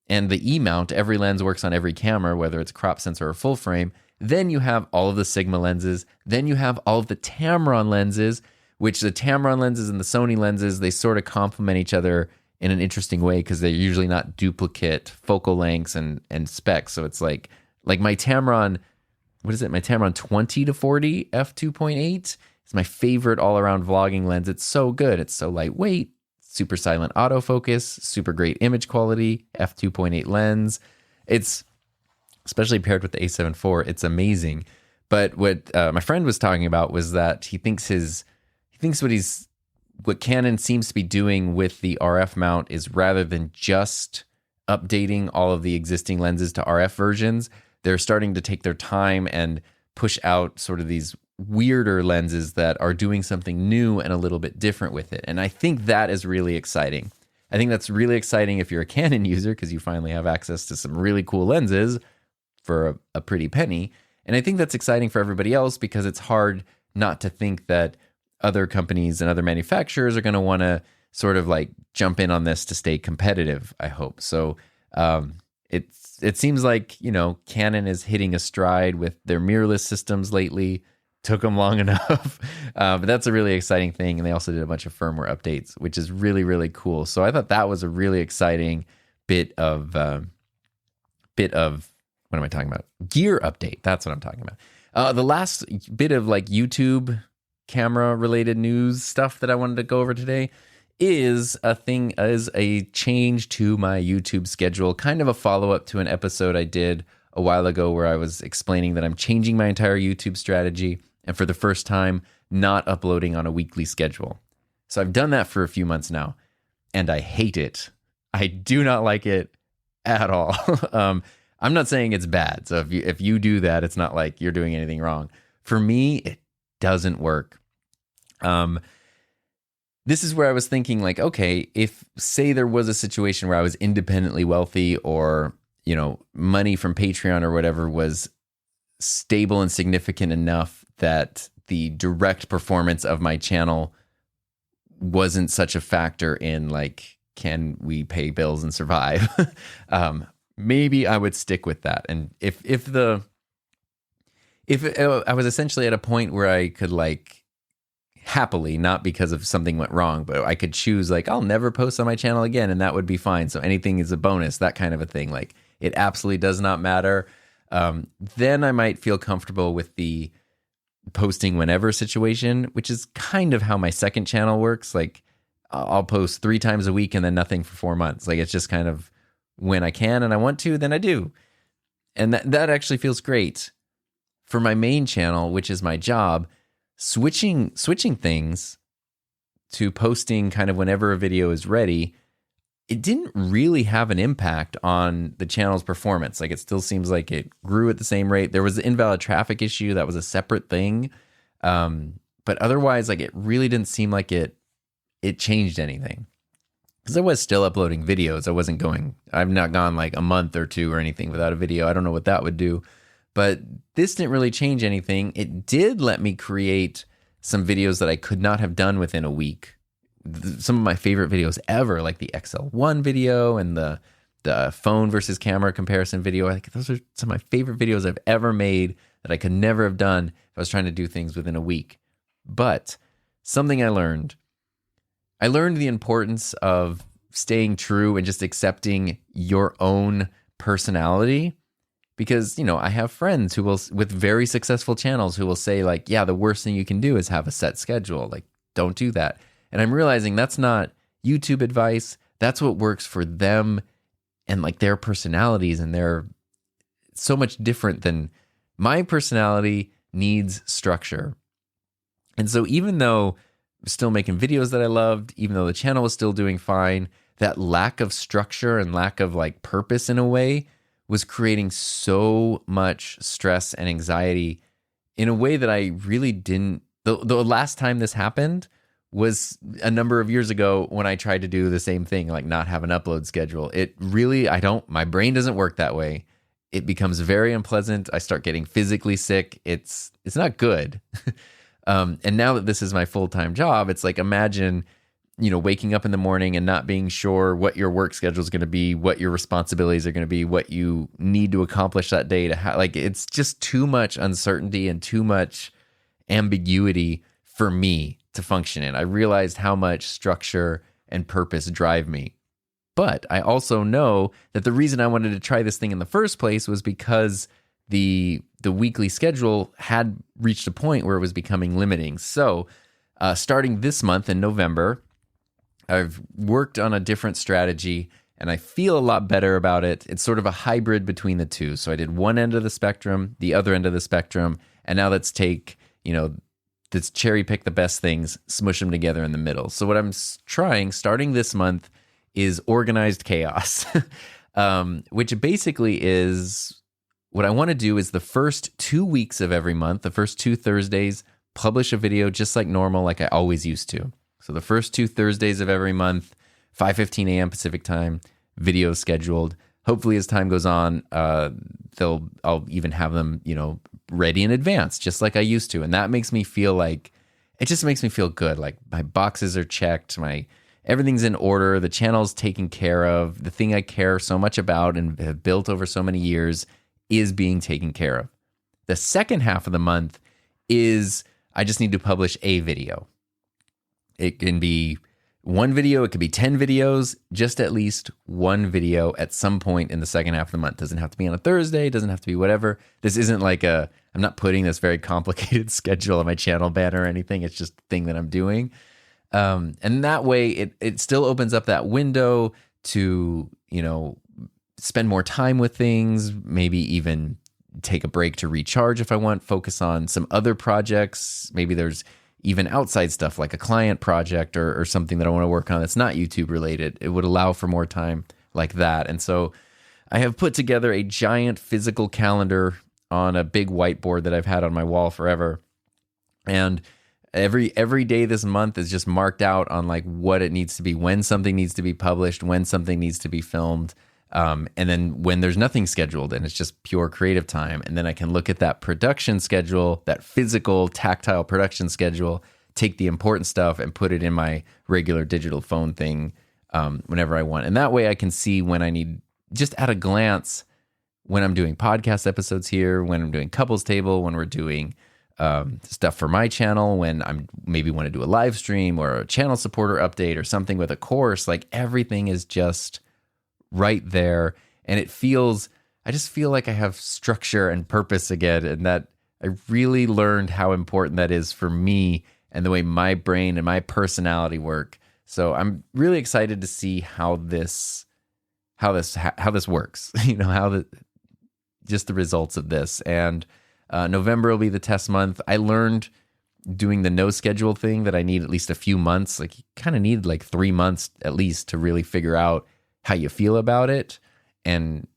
and the E-mount, every lens works on every camera, whether it's crop sensor or full frame. Then you have all of the Sigma lenses. Then you have all of the Tamron lenses, which the Tamron lenses and the Sony lenses, they sort of complement each other in an interesting way because they're usually not duplicate focal lengths and specs. So it's like my Tamron, what is it? My Tamron 20 to 40 f2.8. It's my favorite all-around vlogging lens. It's so good. It's so lightweight, super silent autofocus, super great image quality, f2.8 lens. It's, especially paired with the A7 IV, it's amazing. But what my friend was talking about was that he thinks what Canon seems to be doing with the RF mount is rather than just updating all of the existing lenses to RF versions, they're starting to take their time and push out sort of these weirder lenses that are doing something new and a little bit different with it. And I think that is really exciting. I think that's really exciting if you're a Canon user, because you finally have access to some really cool lenses for a pretty penny. And I think that's exciting for everybody else, because it's hard not to think that other companies and other manufacturers are going to want to sort of like jump in on this to stay competitive, I hope. So it seems like, Canon is hitting a stride with their mirrorless systems lately. Took them long enough, but that's a really exciting thing. And they also did a bunch of firmware updates, which is really, really cool. So I thought that was a really exciting bit of what am I talking about? Gear update. That's what I'm talking about. The last bit of like YouTube camera related news stuff that I wanted to go over today is a change to my YouTube schedule, kind of a follow-up to an episode I did a while ago where I was explaining that I'm changing my entire YouTube strategy, and for the first time, not uploading on a weekly schedule. So I've done that for a few months now, and I hate it. I do not like it at all. I'm not saying it's bad. So if you do that, it's not like you're doing anything wrong. For me, it doesn't work. This is where I was thinking like, okay, if say there was a situation where I was independently wealthy, or money from Patreon or whatever was stable and significant enough that the direct performance of my channel wasn't such a factor in like, can we pay bills and survive? Maybe I would stick with that. And if I was essentially at a point where I could like happily, not because of something went wrong, but I could choose like, I'll never post on my channel again, and that would be fine. So anything is a bonus, that kind of a thing. Like, it absolutely does not matter. Then I might feel comfortable with the posting whenever situation, which is kind of how my second channel works. Like, I'll post 3 times a week and then nothing for 4 months. Like, it's just kind of when I can and I want to, then I do. And that actually feels great. For my main channel, which is my job, switching things to posting kind of whenever a video is ready, it didn't really have an impact on the channel's performance. Like, it still seems like it grew at the same rate. There was the invalid traffic issue. That was a separate thing. But otherwise, like, it really didn't seem like it changed anything. Because I was still uploading videos. I've not gone like a month or 2 or anything without a video. I don't know what that would do. But this didn't really change anything. It did let me create some videos that I could not have done within a week. Some of my favorite videos ever, like the XL1 video and the phone versus camera comparison video. I think those are some of my favorite videos I've ever made that I could never have done if I was trying to do things within a week. But something I learned the importance of staying true and just accepting your own personality. Because, I have friends who will, with very successful channels, who will say like, yeah, the worst thing you can do is have a set schedule. Like, don't do that. And I'm realizing that's not YouTube advice. That's what works for them and like their personalities. And they're so much different than my personality needs structure. And so even though I'm still making videos that I loved, even though the channel was still doing fine, that lack of structure and lack of like purpose in a way was creating so much stress and anxiety in a way that I really didn't. The last time this happened was a number of years ago when I tried to do the same thing, like not have an upload schedule. It really, my brain doesn't work that way. It becomes very unpleasant. I start getting physically sick. It's not good. And now that this is my full-time job, it's like, imagine, waking up in the morning and not being sure what your work schedule is going to be, what your responsibilities are going to be, what you need to accomplish that day it's just too much uncertainty and too much ambiguity for me to function in. I realized how much structure and purpose drive me. But I also know that the reason I wanted to try this thing in the first place was because the weekly schedule had reached a point where it was becoming limiting. So starting this month in November, I've worked on a different strategy and I feel a lot better about it. It's sort of a hybrid between the two. So I did one end of the spectrum, the other end of the spectrum, and now let's cherry pick the best things, smush them together in the middle. So what I'm trying, starting this month, is organized chaos, which basically is what I want to do is the first 2 weeks of every month, the first 2 Thursdays, publish a video just like normal, like I always used to. So the first 2 Thursdays of every month, 5:15 a.m. Pacific time, video scheduled. Hopefully, as time goes on, I'll even have them, ready in advance, just like I used to. And that makes me feel like, it just makes me feel good. Like my boxes are checked, everything's in order, the channel's taken care of, the thing I care so much about and have built over so many years is being taken care of. The second half of the month is I just need to publish a video. It can be one video, it could be 10 videos, just at least one video at some point in the second half of the month. Doesn't have to be on a Thursday, doesn't have to be whatever. This isn't like I'm not putting this very complicated schedule on my channel banner or anything. It's just a thing that I'm doing. And that way it still opens up that window to, spend more time with things, maybe even take a break to recharge if I want, focus on some other projects. Maybe there's even outside stuff like a client project or something that I want to work on that's not YouTube related. It would allow for more time like that. And so I have put together a giant physical calendar on a big whiteboard that I've had on my wall forever. And every day this month is just marked out on like what it needs to be, when something needs to be published, when something needs to be filmed. And then when there's nothing scheduled and it's just pure creative time. And then I can look at that production schedule, that physical tactile production schedule, take the important stuff and put it in my regular digital phone thing whenever I want. And that way I can see when I need, just at a glance, when I'm doing podcast episodes here, when I'm doing Couples Table, when we're doing stuff for my channel, when I'm maybe want to do a live stream or a channel supporter update or something with a course, like everything is just right there. And I just feel like I have structure and purpose again. And that I really learned how important that is for me and the way my brain and my personality work. So I'm really excited to see how this works, just the results of this. And November will be the test month. I learned doing the no schedule thing that I need at least a few months. Like you kind of need like 3 months at least to really figure out how you feel about it and,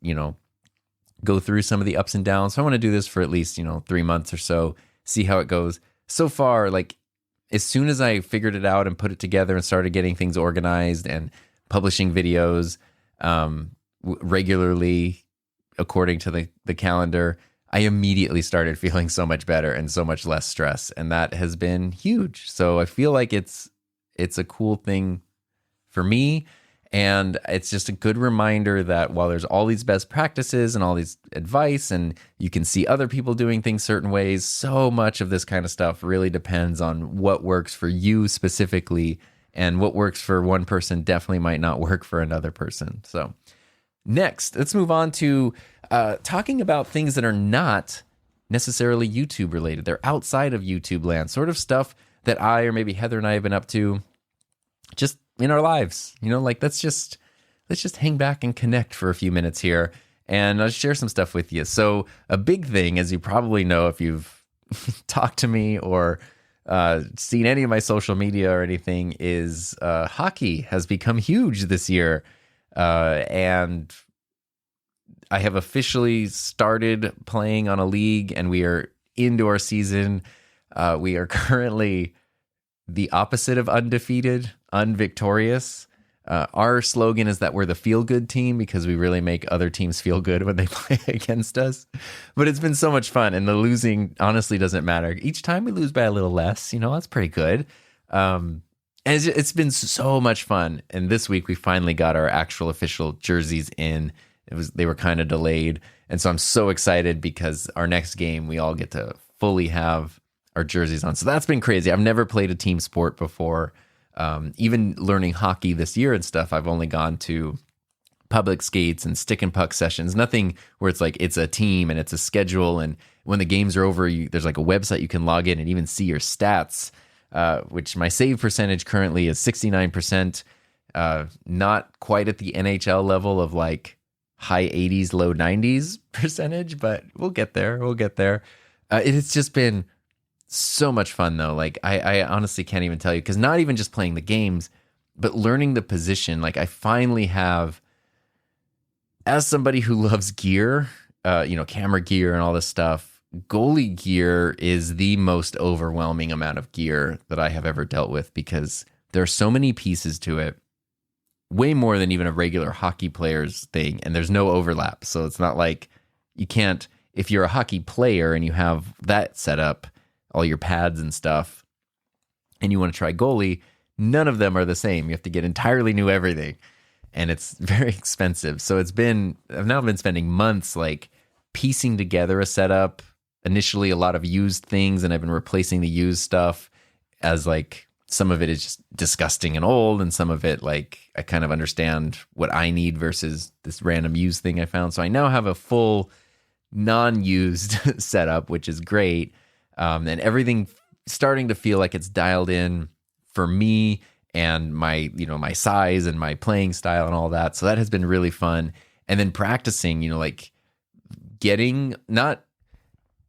go through some of the ups and downs. So I want to do this for at least, 3 months or so, see how it goes. So far, like as soon as I figured it out and put it together and started getting things organized and publishing videos regularly according to the calendar, I immediately started feeling so much better and so much less stress. And that has been huge. So I feel like it's a cool thing for me. And it's just a good reminder that while there's all these best practices and all these advice and you can see other people doing things certain ways, so much of this kind of stuff really depends on what works for you specifically, and what works for one person definitely might not work for another person. So next, let's move on to talking about things that are not necessarily YouTube related. They're outside of YouTube land, sort of stuff that I or maybe Heather and I have been up to just in our lives. Let's just hang back and connect for a few minutes here, and I'll share some stuff with you. So a big thing, as you probably know if you've talked to me or seen any of my social media or anything, is hockey has become huge this year. And I have officially started playing on a league, and we are into our season. We are currently the opposite of undefeated, unvictorious. Our slogan is that we're the feel-good team because we really make other teams feel good when they play against us. But it's been so much fun, and the losing honestly doesn't matter. Each time we lose by a little less, that's pretty good. And it's been so much fun. And this week we finally got our actual official jerseys in. They were kind of delayed. And so I'm so excited because our next game, we all get to fully have our jerseys on. So that's been crazy. I've never played a team sport before. Even learning hockey this year and stuff, I've only gone to public skates and stick and puck sessions, nothing where it's like it's a team and it's a schedule. And when the games are over, there's like a website you can log in and even see your stats, which my save percentage currently is 69%, not quite at the NHL level of like high 80s, low 90s percentage, but we'll get there. It's just been so much fun though. Like I honestly can't even tell you, because not even just playing the games, but learning the position. Like I finally have, as somebody who loves gear camera gear and all this stuff. Goalie gear is the most overwhelming amount of gear that I have ever dealt with because there are so many pieces to it, way more than even a regular hockey player's thing, and there's no overlap. So it's not like you can't, if you're a hockey player and you have that set up, all your pads and stuff, and you want to try goalie, none of them are the same. You have to get entirely new everything, and it's very expensive. So I've now been spending months like piecing together a setup. Initially, a lot of used things, and I've been replacing the used stuff as like some of it is just disgusting and old, and some of it like I kind of understand what I need versus this random used thing I found. So I now have a full non-used setup, which is great, and everything starting to feel like it's dialed in for me and my size and my playing style and all that. So that has been really fun. And then practicing, like getting not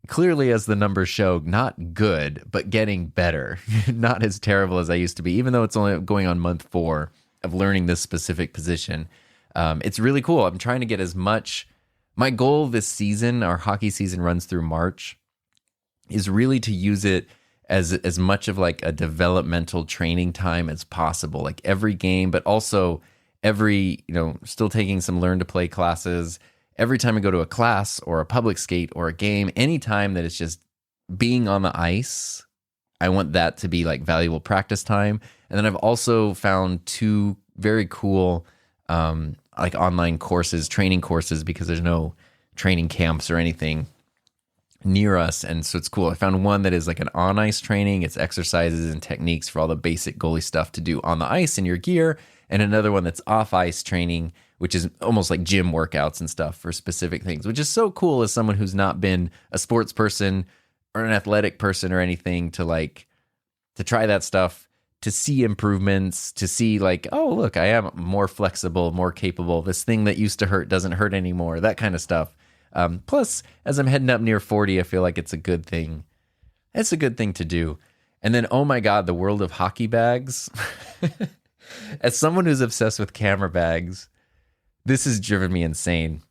clearly, as the numbers show, not good, but getting better. Not as terrible as I used to be, even though it's only going on month 4 of learning this specific position. It's really cool. I'm trying to get as much. My goal this season, our hockey season runs through March, is really to use it as much of like a developmental training time as possible, like every game, but also every, still taking some learn to play classes. Every time I go to a class or a public skate or a game, any time that it's just being on the ice, I want that to be like valuable practice time. And then I've also found 2 very cool like online courses, training courses, because there's no training camps or anything near us. And so it's cool. I found one that is like an on ice training. It's exercises and techniques for all the basic goalie stuff to do on the ice in your gear. And another one that's off ice training, which is almost like gym workouts and stuff for specific things, which is so cool as someone who's not been a sports person or an athletic person or anything to try that stuff, to see improvements, to see like, oh, look, I am more flexible, more capable. This thing that used to hurt doesn't hurt anymore, that kind of stuff. Plus, as I'm heading up near 40, I feel like it's a good thing. It's a good thing to do. And then, oh my God, the world of hockey bags. As someone who's obsessed with camera bags, this has driven me insane.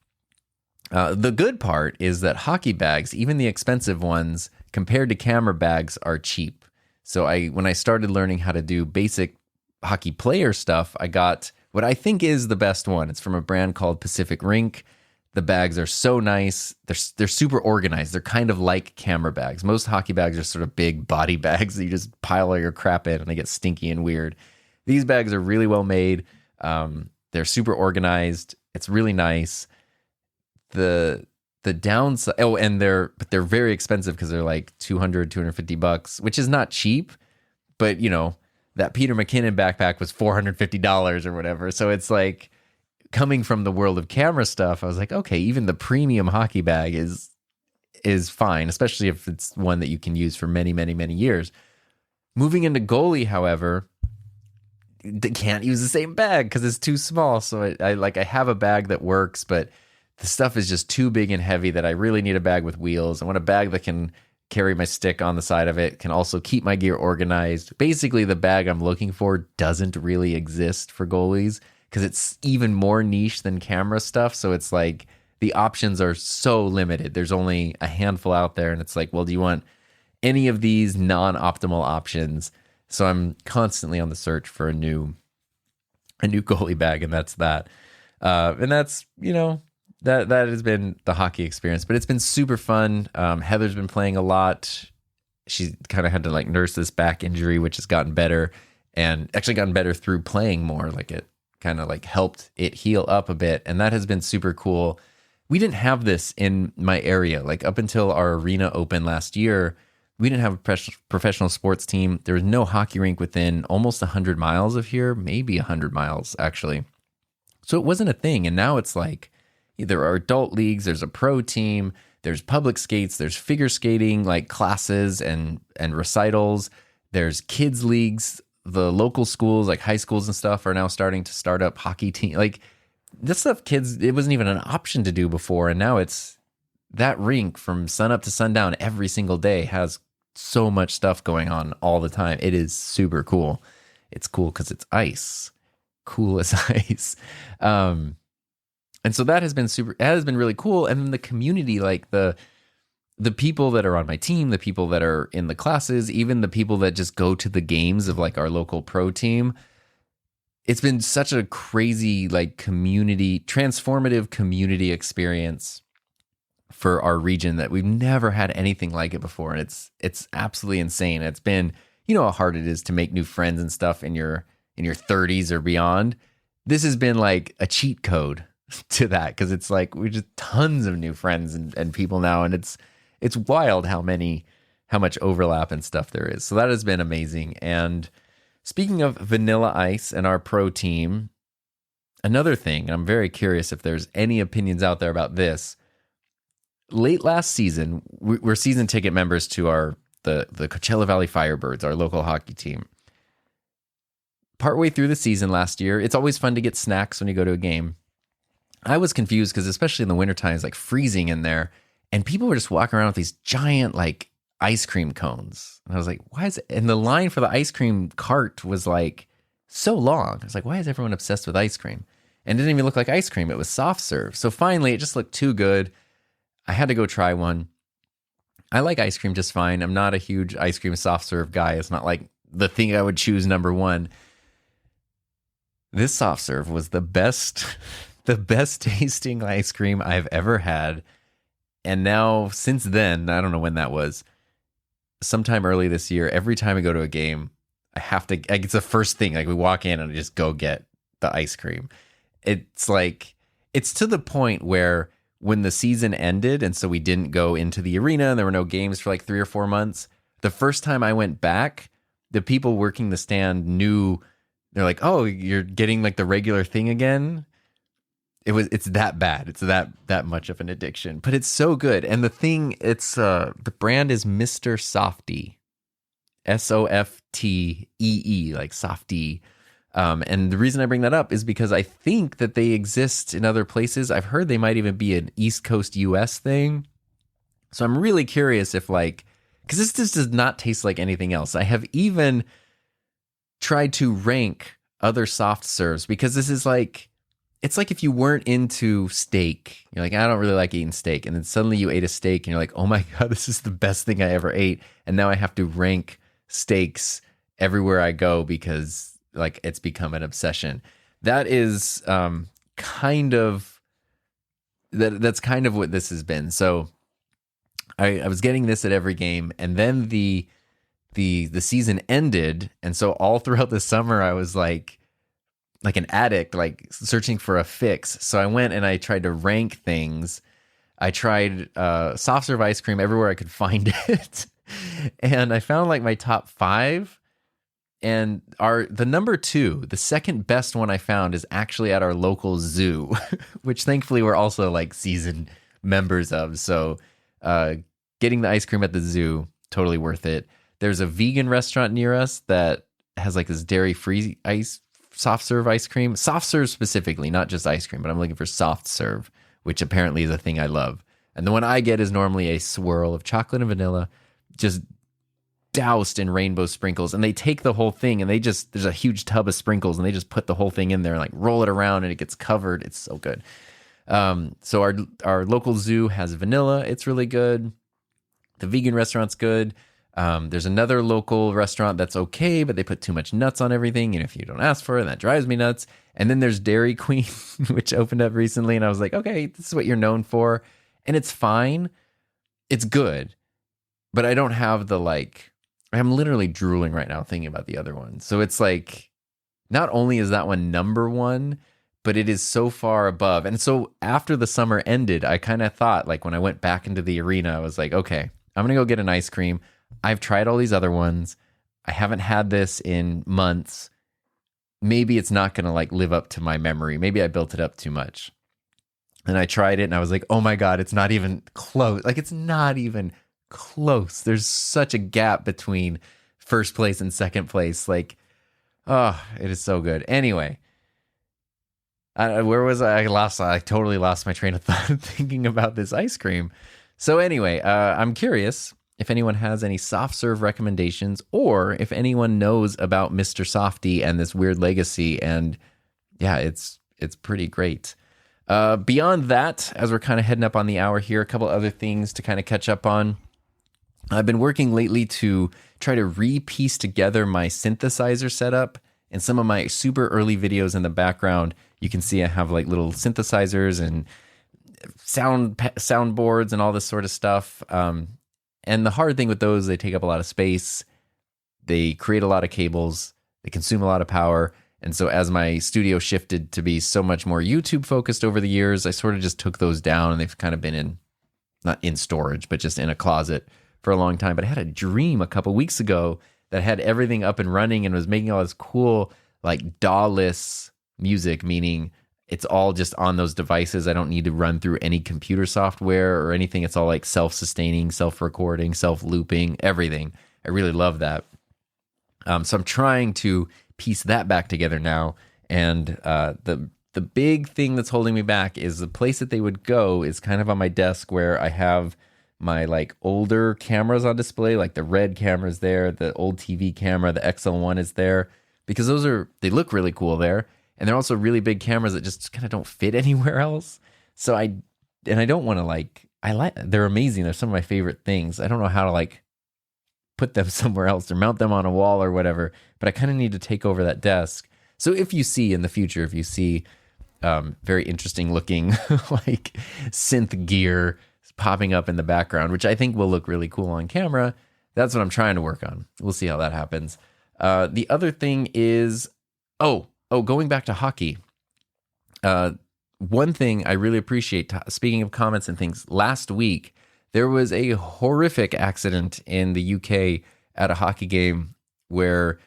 The good part is that hockey bags, even the expensive ones, compared to camera bags, are cheap. So when I started learning how to do basic hockey player stuff, I got what I think is the best one. It's from a brand called Pacific Rink. The bags are so nice. They're super organized. They're kind of like camera bags. Most hockey bags are sort of big body bags that you just pile all your crap in and they get stinky and weird. These bags are really well made. They're super organized. It's really nice. The downside, they're very expensive because they're like $250, which is not cheap, but that Peter McKinnon backpack was $450 or whatever. So it's like, coming from the world of camera stuff, I was like, okay, even the premium hockey bag is fine, especially if it's one that you can use for many, many, many years. Moving into goalie, however, they can't use the same bag because it's too small. So I have a bag that works, but the stuff is just too big and heavy that I really need a bag with wheels. I want a bag that can carry my stick on the side of it, can also keep my gear organized. Basically, the bag I'm looking for doesn't really exist for goalies, because it's even more niche than camera stuff. So it's like the options are so limited. There's only a handful out there. And it's like, well, do you want any of these non-optimal options? So I'm constantly on the search for a new goalie bag. And that's that. And that's, that has been the hockey experience. But it's been super fun. Heather's been playing a lot. She kind of had to like nurse this back injury, which has gotten better, and actually gotten better through playing more. Like it kind of like helped it heal up a bit. And that has been super cool. We didn't have this in my area. Like up until our arena opened last year, we didn't have a professional sports team. There was no hockey rink within almost 100 miles of here, maybe 100 miles actually. So it wasn't a thing. And now it's like, there are adult leagues, there's a pro team, there's public skates, there's figure skating like classes and recitals, there's kids leagues. The local schools, like high schools and stuff, are now starting to start up hockey team. Like this stuff, kids, it wasn't even an option to do before. And now it's that rink from sun up to sundown every single day has so much stuff going on all the time. It is super cool. It's cool because it's ice. Cool as ice. And so that has been really cool. And then the community, like the people that are on my team, the people that are in the classes, even the people that just go to the games of like our local pro team, it's been such a crazy, like transformative community experience for our region that we've never had anything like it before. And it's absolutely insane. It's been, how hard it is to make new friends and stuff in your 30s or beyond. This has been like a cheat code to that, because it's like we just tons of new friends and people now, and it's wild how much overlap and stuff there is. So that has been amazing. And speaking of Vanilla Ice and our pro team, another thing, I'm very curious if there's any opinions out there about this. Late last season, we're season ticket members to the Coachella Valley Firebirds, our local hockey team. Partway through the season last year, it's always fun to get snacks when you go to a game. I was confused because especially in the wintertime, it's like freezing in there, and people were just walking around with these giant like ice cream cones. And I was like, why is it? And the line for the ice cream cart was like so long. I was like, why is everyone obsessed with ice cream? And it didn't even look like ice cream. It was soft serve. So finally, it just looked too good. I had to go try one. I like ice cream just fine. I'm not a huge ice cream soft serve guy. It's not like the thing I would choose number one. This soft serve was the best tasting ice cream I've ever had. And now, since then, I don't know when that was, sometime early this year, every time I go to a game, I have to, like, it's the first thing, like we walk in and I just go get the ice cream. It's like, it's to the point where when the season ended, and so we didn't go into the arena and there were no games for like 3 or 4 months, the first time I went back, the people working the stand knew. They're like, oh, you're getting like the regular thing again. It's that bad. It's that much of an addiction, but it's so good. And the brand is Mr. Softy, Softee, like Softy. And the reason I bring that up is because I think that they exist in other places. I've heard they might even be an East Coast US thing. So I'm really curious if because this just does not taste like anything else. I have even tried to rank other soft serves, because this is like, it's like if you weren't into steak, you're like, I don't really like eating steak. And then suddenly you ate a steak and you're like, oh my God, this is the best thing I ever ate. And now I have to rank steaks everywhere I go because like it's become an obsession. That is kind of what this has been. So I was getting this at every game, and then the season ended, and so all throughout the summer I was like an addict, like searching for a fix. So I went and I tried to rank things. I tried soft serve ice cream everywhere I could find it, and I found like my top 5. And the number 2, the second best one I found, is actually at our local zoo, which thankfully we're also like season members of. So getting the ice cream at the zoo, totally worth it. There's a vegan restaurant near us that has like this dairy-free soft serve ice cream. Soft serve specifically, not just ice cream, but I'm looking for soft serve, which apparently is a thing I love. And the one I get is normally a swirl of chocolate and vanilla, just doused in rainbow sprinkles. And they take the whole thing and there's a huge tub of sprinkles and they just put the whole thing in there and like roll it around and it gets covered. It's so good. So our local zoo has vanilla. It's really good. The vegan restaurant's good. There's another local restaurant that's okay, but they put too much nuts on everything. And if you don't ask for it, that drives me nuts. And then there's Dairy Queen, which opened up recently. And I was like, okay, this is what you're known for. And it's fine. It's good. But I don't have I'm literally drooling right now thinking about the other one. So it's like, not only is that one number 1, but it is so far above. And so after the summer ended, I kind of thought, like when I went back into the arena, I was like, okay, I'm going to go get an ice cream. I've tried all these other ones. I haven't had this in months. Maybe it's not going to like live up to my memory. Maybe I built it up too much. And I tried it and I was like, oh my God, it's not even close. Like it's not even close. There's such a gap between first place and second place. Like, oh, it is so good. Anyway, where was I? I totally lost my train of thought thinking about this ice cream. So anyway, I'm curious if anyone has any soft serve recommendations, or if anyone knows about Mr. Softy and this weird legacy. And yeah, it's pretty great. Beyond that, as we're kind of heading up on the hour here, a couple other things to kind of catch up on. I've been working lately to try to re-piece together my synthesizer setup. And some of my super early videos in the background, you can see I have like little synthesizers and soundboards and all this sort of stuff. And the hard thing with those, they take up a lot of space. They create a lot of cables. They consume a lot of power. And so as my studio shifted to be so much more YouTube focused over the years, I sort of just took those down, and they've kind of been not in storage, but just in a closet for a long time. But I had a dream a couple weeks ago that had everything up and running and was making all this cool, like DAW-less music, meaning it's all just on those devices. I don't need to run through any computer software or anything. It's all like self-sustaining, self-recording, self-looping, everything. I really love that. So I'm trying to piece that back together now. And the big thing that's holding me back is the place that they would go is kind of on my desk, where I have my like older cameras on display, like the red camera's there, the old TV camera, the XL1 is there, because they look really cool there. And they're also really big cameras that just kind of don't fit anywhere else. So I don't want to they're amazing. They're some of my favorite things. I don't know how to like put them somewhere else or mount them on a wall or whatever, but I kind of need to take over that desk. So if you see in the future, very interesting looking like synth gear popping up in the background, which I think will look really cool on camera, that's what I'm trying to work on. We'll see how that happens. The other thing is, going back to hockey. One thing I really appreciate, speaking of comments and things, last week, there was a horrific accident in the UK at a hockey game where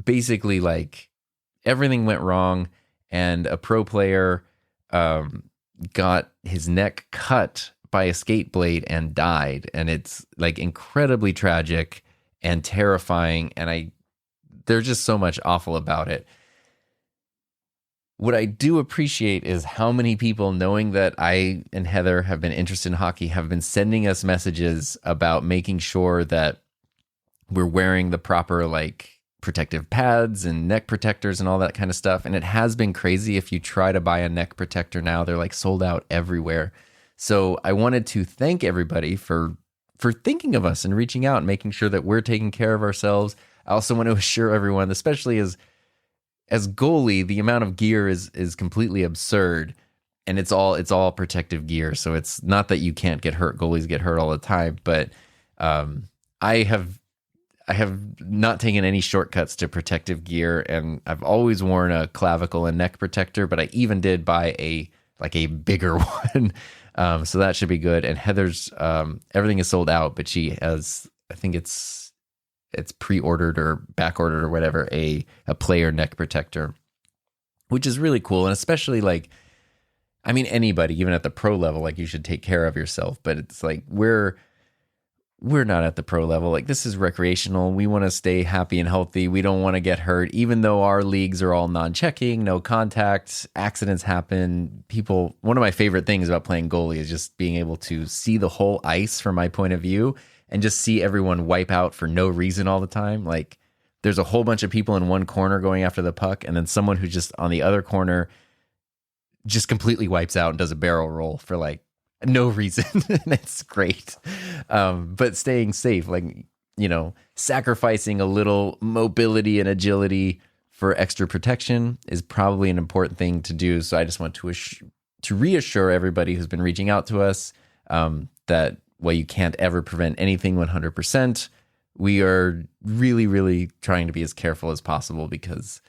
basically like everything went wrong, and a pro player got his neck cut by a skate blade and died. And it's like incredibly tragic and terrifying. And there's just so much awful about it. What I do appreciate is how many people, knowing that I and Heather have been interested in hockey, have been sending us messages about making sure that we're wearing the proper like protective pads and neck protectors and all that kind of stuff. And it has been crazy. If you try to buy a neck protector now, they're like sold out everywhere. So I wanted to thank everybody for thinking of us and reaching out and making sure that we're taking care of ourselves. I also want to assure everyone, especially as goalie, the amount of gear is completely absurd, and it's all protective gear. So it's not that you can't get hurt. Goalies get hurt all the time, but I have not taken any shortcuts to protective gear, and I've always worn a clavicle and neck protector, but I even did buy a bigger one. So that should be good. And Heather's everything is sold out, but she has, I think it's pre-ordered or back-ordered or whatever, a player neck protector, which is really cool. And especially like, I mean, anybody, even at the pro level, like you should take care of yourself, but it's like, we're not at the pro level. Like, this is recreational. We want to stay happy and healthy. We don't want to get hurt, even though our leagues are all non-checking, no contact, accidents happen. One of my favorite things about playing goalie is just being able to see the whole ice from my point of view and just see everyone wipe out for no reason all the time. Like, there's a whole bunch of people in one corner going after the puck, and then someone who's just on the other corner just completely wipes out and does a barrel roll for like no reason. It's great. But staying safe, like, sacrificing a little mobility and agility for extra protection is probably an important thing to do. So I just want to reassure everybody who's been reaching out to us that while you can't ever prevent anything 100%, we are really, really trying to be as careful as possible, because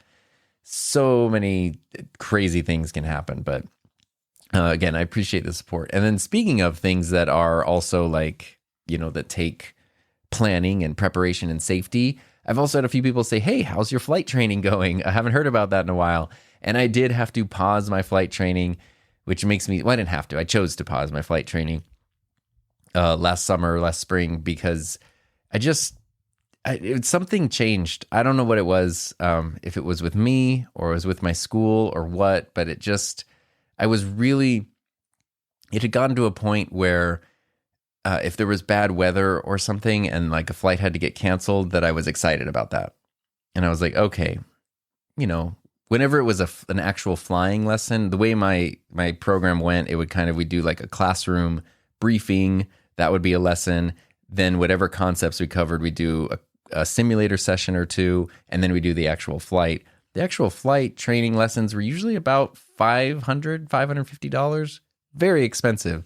so many crazy things can happen. But again, I appreciate the support. And then speaking of things that are also like, that take planning and preparation and safety, I've also had a few people say, hey, how's your flight training going? I haven't heard about that in a while. And I did have to pause my flight training, which makes me, I didn't have to. I chose to pause my flight training last spring, because something changed. I don't know what it was, if it was with me or it was with my school or what, but it had gotten to a point where if there was bad weather or something and like a flight had to get canceled, that I was excited about that. And I was like, okay, whenever it was an actual flying lesson, the way my program went, it would we'd do like a classroom briefing. That would be a lesson. Then whatever concepts we covered, we do a simulator session or two, and then we do the actual flight. The actual flight training lessons were usually about $550, very expensive.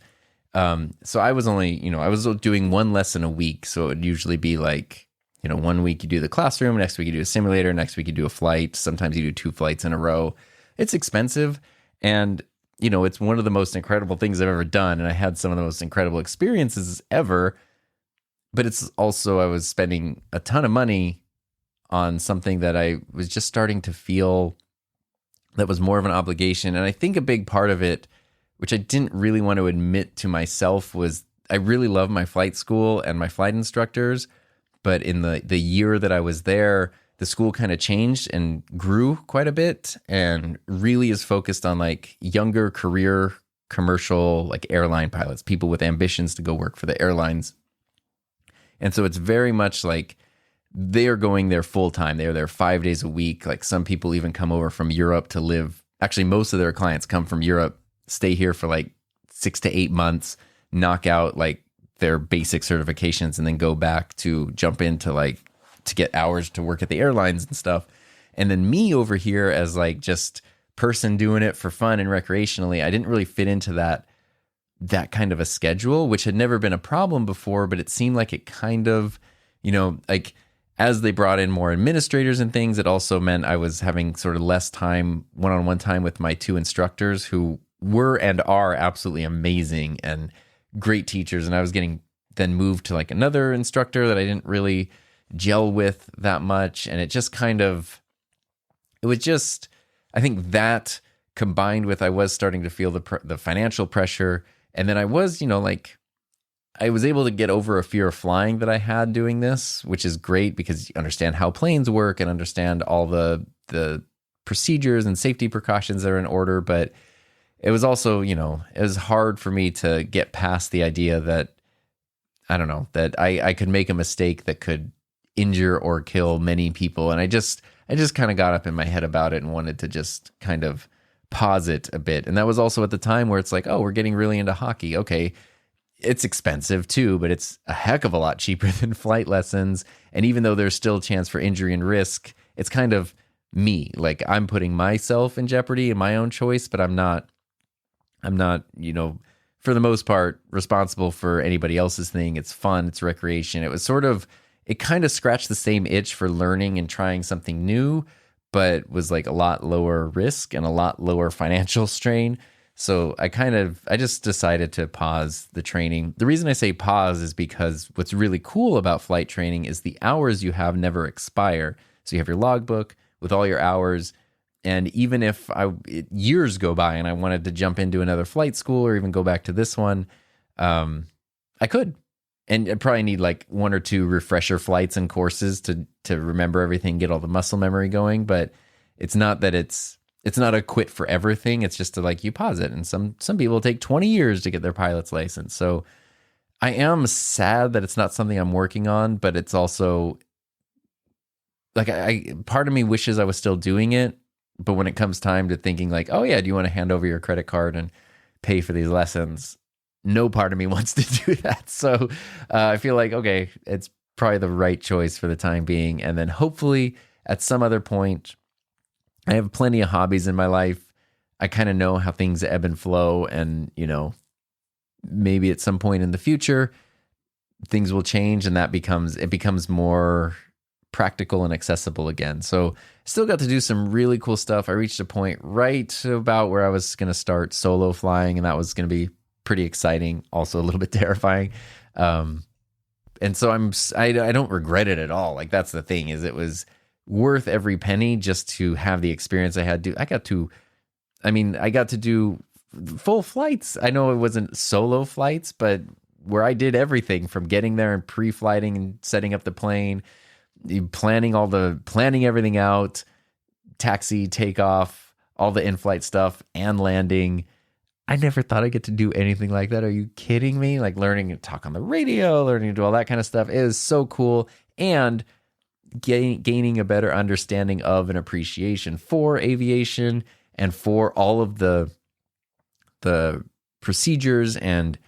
So I was only, I was doing one lesson a week. So it would usually be like, 1 week you do the classroom, next week you do a simulator, next week you do a flight. Sometimes you do 2 flights in a row. It's expensive. And, it's one of the most incredible things I've ever done. And I had some of the most incredible experiences ever. But it's also, I was spending a ton of money on something that I was just starting to feel that was more of an obligation. And I think a big part of it, which I didn't really want to admit to myself, was I really love my flight school and my flight instructors. But in the year that I was there, the school kind of changed and grew quite a bit and really is focused on like younger career commercial, like airline pilots, people with ambitions to go work for the airlines. And so it's very much like they're going there full time. They're there 5 days a week. Like some people even come over from Europe to live. Actually, most of their clients come from Europe, stay here for like 6 to 8 months, knock out like their basic certifications, and then go back to jump into like to get hours to work at the airlines and stuff. And then me over here as like just person doing it for fun and recreationally, I didn't really fit into that kind of a schedule, which had never been a problem before, but it seemed like it kind of, like as they brought in more administrators and things, it also meant I was having sort of less time, one-on-one time with my 2 instructors who were and are absolutely amazing and great teachers. And I was getting then moved to like another instructor that I didn't really gel with that much. And it just I think that combined with I was starting to feel the financial pressure. And then I was, I was able to get over a fear of flying that I had doing this, which is great because you understand how planes work and understand all the procedures and safety precautions that are in order. But it was also, it was hard for me to get past the idea that, I don't know, that I could make a mistake that could injure or kill many people. And I just kind of got up in my head about it and wanted to just kind of pause it a bit. And that was also at the time where it's like, oh, we're getting really into hockey. Okay, it's expensive too, but it's a heck of a lot cheaper than flight lessons. And even though there's still a chance for injury and risk, it's kind of me. Like I'm putting myself in jeopardy in my own choice, but I'm not, for the most part, responsible for anybody else's thing. It's fun. It's recreation. It kind of scratched the same itch for learning and trying something new, but was like a lot lower risk and a lot lower financial strain. So I just decided to pause the training. The reason I say pause is because what's really cool about flight training is the hours you have never expire. So you have your logbook with all your hours. And even if years go by and I wanted to jump into another flight school or even go back to this one, I could. And I probably need like 1 or 2 refresher flights and courses to remember everything, get all the muscle memory going. But it's not that it's not a quit forever thing. It's just to like you pause it. And some people take 20 years to get their pilot's license. So I am sad that it's not something I'm working on, but it's also like part of me wishes I was still doing it. But when it comes time to thinking like, oh yeah, do you want to hand over your credit card and pay for these lessons? No part of me wants to do that. So I feel like, okay, it's probably the right choice for the time being. And then hopefully at some other point, I have plenty of hobbies in my life. I kind of know how things ebb and flow. And, maybe at some point in the future, things will change and it becomes more practical and accessible again. So still got to do some really cool stuff. I reached a point right about where I was going to start solo flying, and that was going to be pretty exciting, also a little bit terrifying. And so I don't regret it at all. Like that's the thing, is it was worth every penny just to have the experience I had. I got to do full flights. I know it wasn't solo flights, but where I did everything from getting there and pre-flighting and setting up the plane, planning everything out, taxi, takeoff, all the in-flight stuff, and landing. I never thought I'd get to do anything like that. Are you kidding me? Like learning to talk on the radio, learning to do all that kind of stuff. It is so cool. And gaining a better understanding of and appreciation for aviation and for all of the procedures and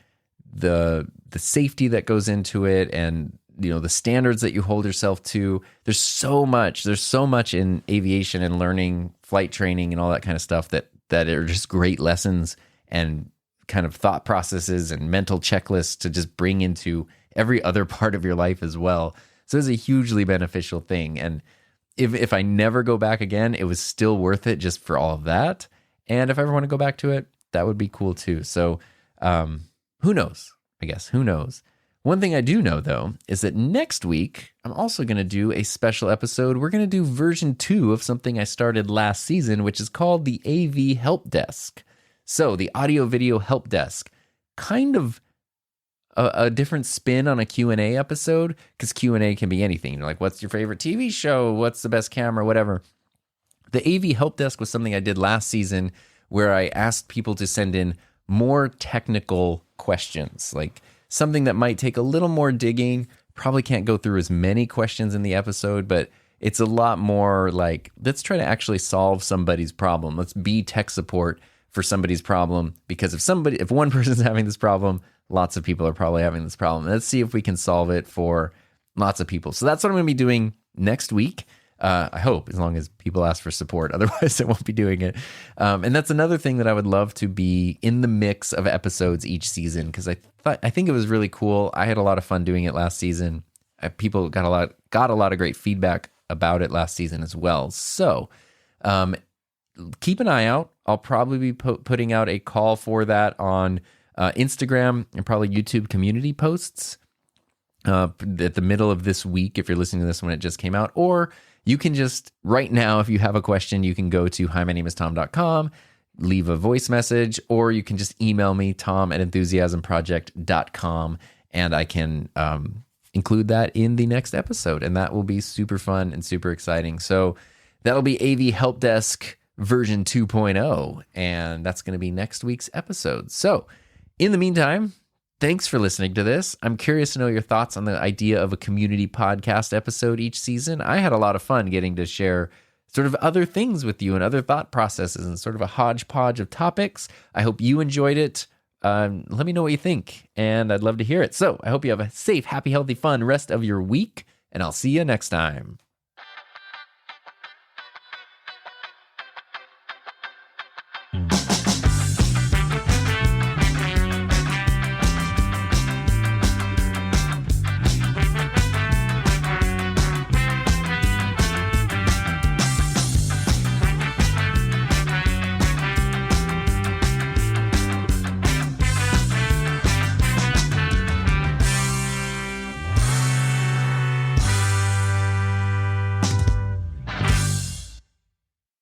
the safety that goes into it, and the standards that you hold yourself to. There's so much in aviation and learning flight training and all that kind of stuff that are just great lessons and kind of thought processes and mental checklists to just bring into every other part of your life as well. So it's a hugely beneficial thing. And if I never go back again, it was still worth it just for all of that. And if I ever want to go back to it, that would be cool too. So who knows? I guess, who knows? One thing I do know, though, is that next week, I'm also going to do a special episode. We're going to do version 2 of something I started last season, which is called the AV Help Desk. So the audio video help desk, kind of a different spin on a Q&A episode, because Q&A can be anything. Like, what's your favorite TV show? What's the best camera? Whatever. The AV Help Desk was something I did last season where I asked people to send in more technical questions, like something that might take a little more digging. Probably can't go through as many questions in the episode, but it's a lot more like, let's try to actually solve somebody's problem. Let's be tech support for somebody's problem, because if one person's having this problem, lots of people are probably having this problem. Let's see if we can solve it for lots of people. So that's what I'm going to be doing next week. I hope, as long as people ask for support. Otherwise, I won't be doing it. And that's another thing that I would love to be in the mix of episodes each season, because I think it was really cool. I had a lot of fun doing it last season. People got a lot of great feedback about it last season as well. So keep an eye out. I'll probably be putting out a call for that on Instagram and probably YouTube community posts at the middle of this week, if you're listening to this when it just came out. Or you can just, right now, if you have a question, you can go to hi-my-name-is-tom.com, leave a voice message, or you can just email me, tom@enthusiasmproject.com, and I can include that in the next episode, and that will be super fun and super exciting. So that'll be AV Help Desk version 2.0, and that's going to be next week's episode. So in the meantime, thanks for listening to this. I'm curious to know your thoughts on the idea of a community podcast episode each season. I had a lot of fun getting to share sort of other things with you and other thought processes and sort of a hodgepodge of topics. I hope you enjoyed it. Let me know what you think, and I'd love to hear it. So I hope you have a safe, happy, healthy, fun rest of your week, and I'll see you next time.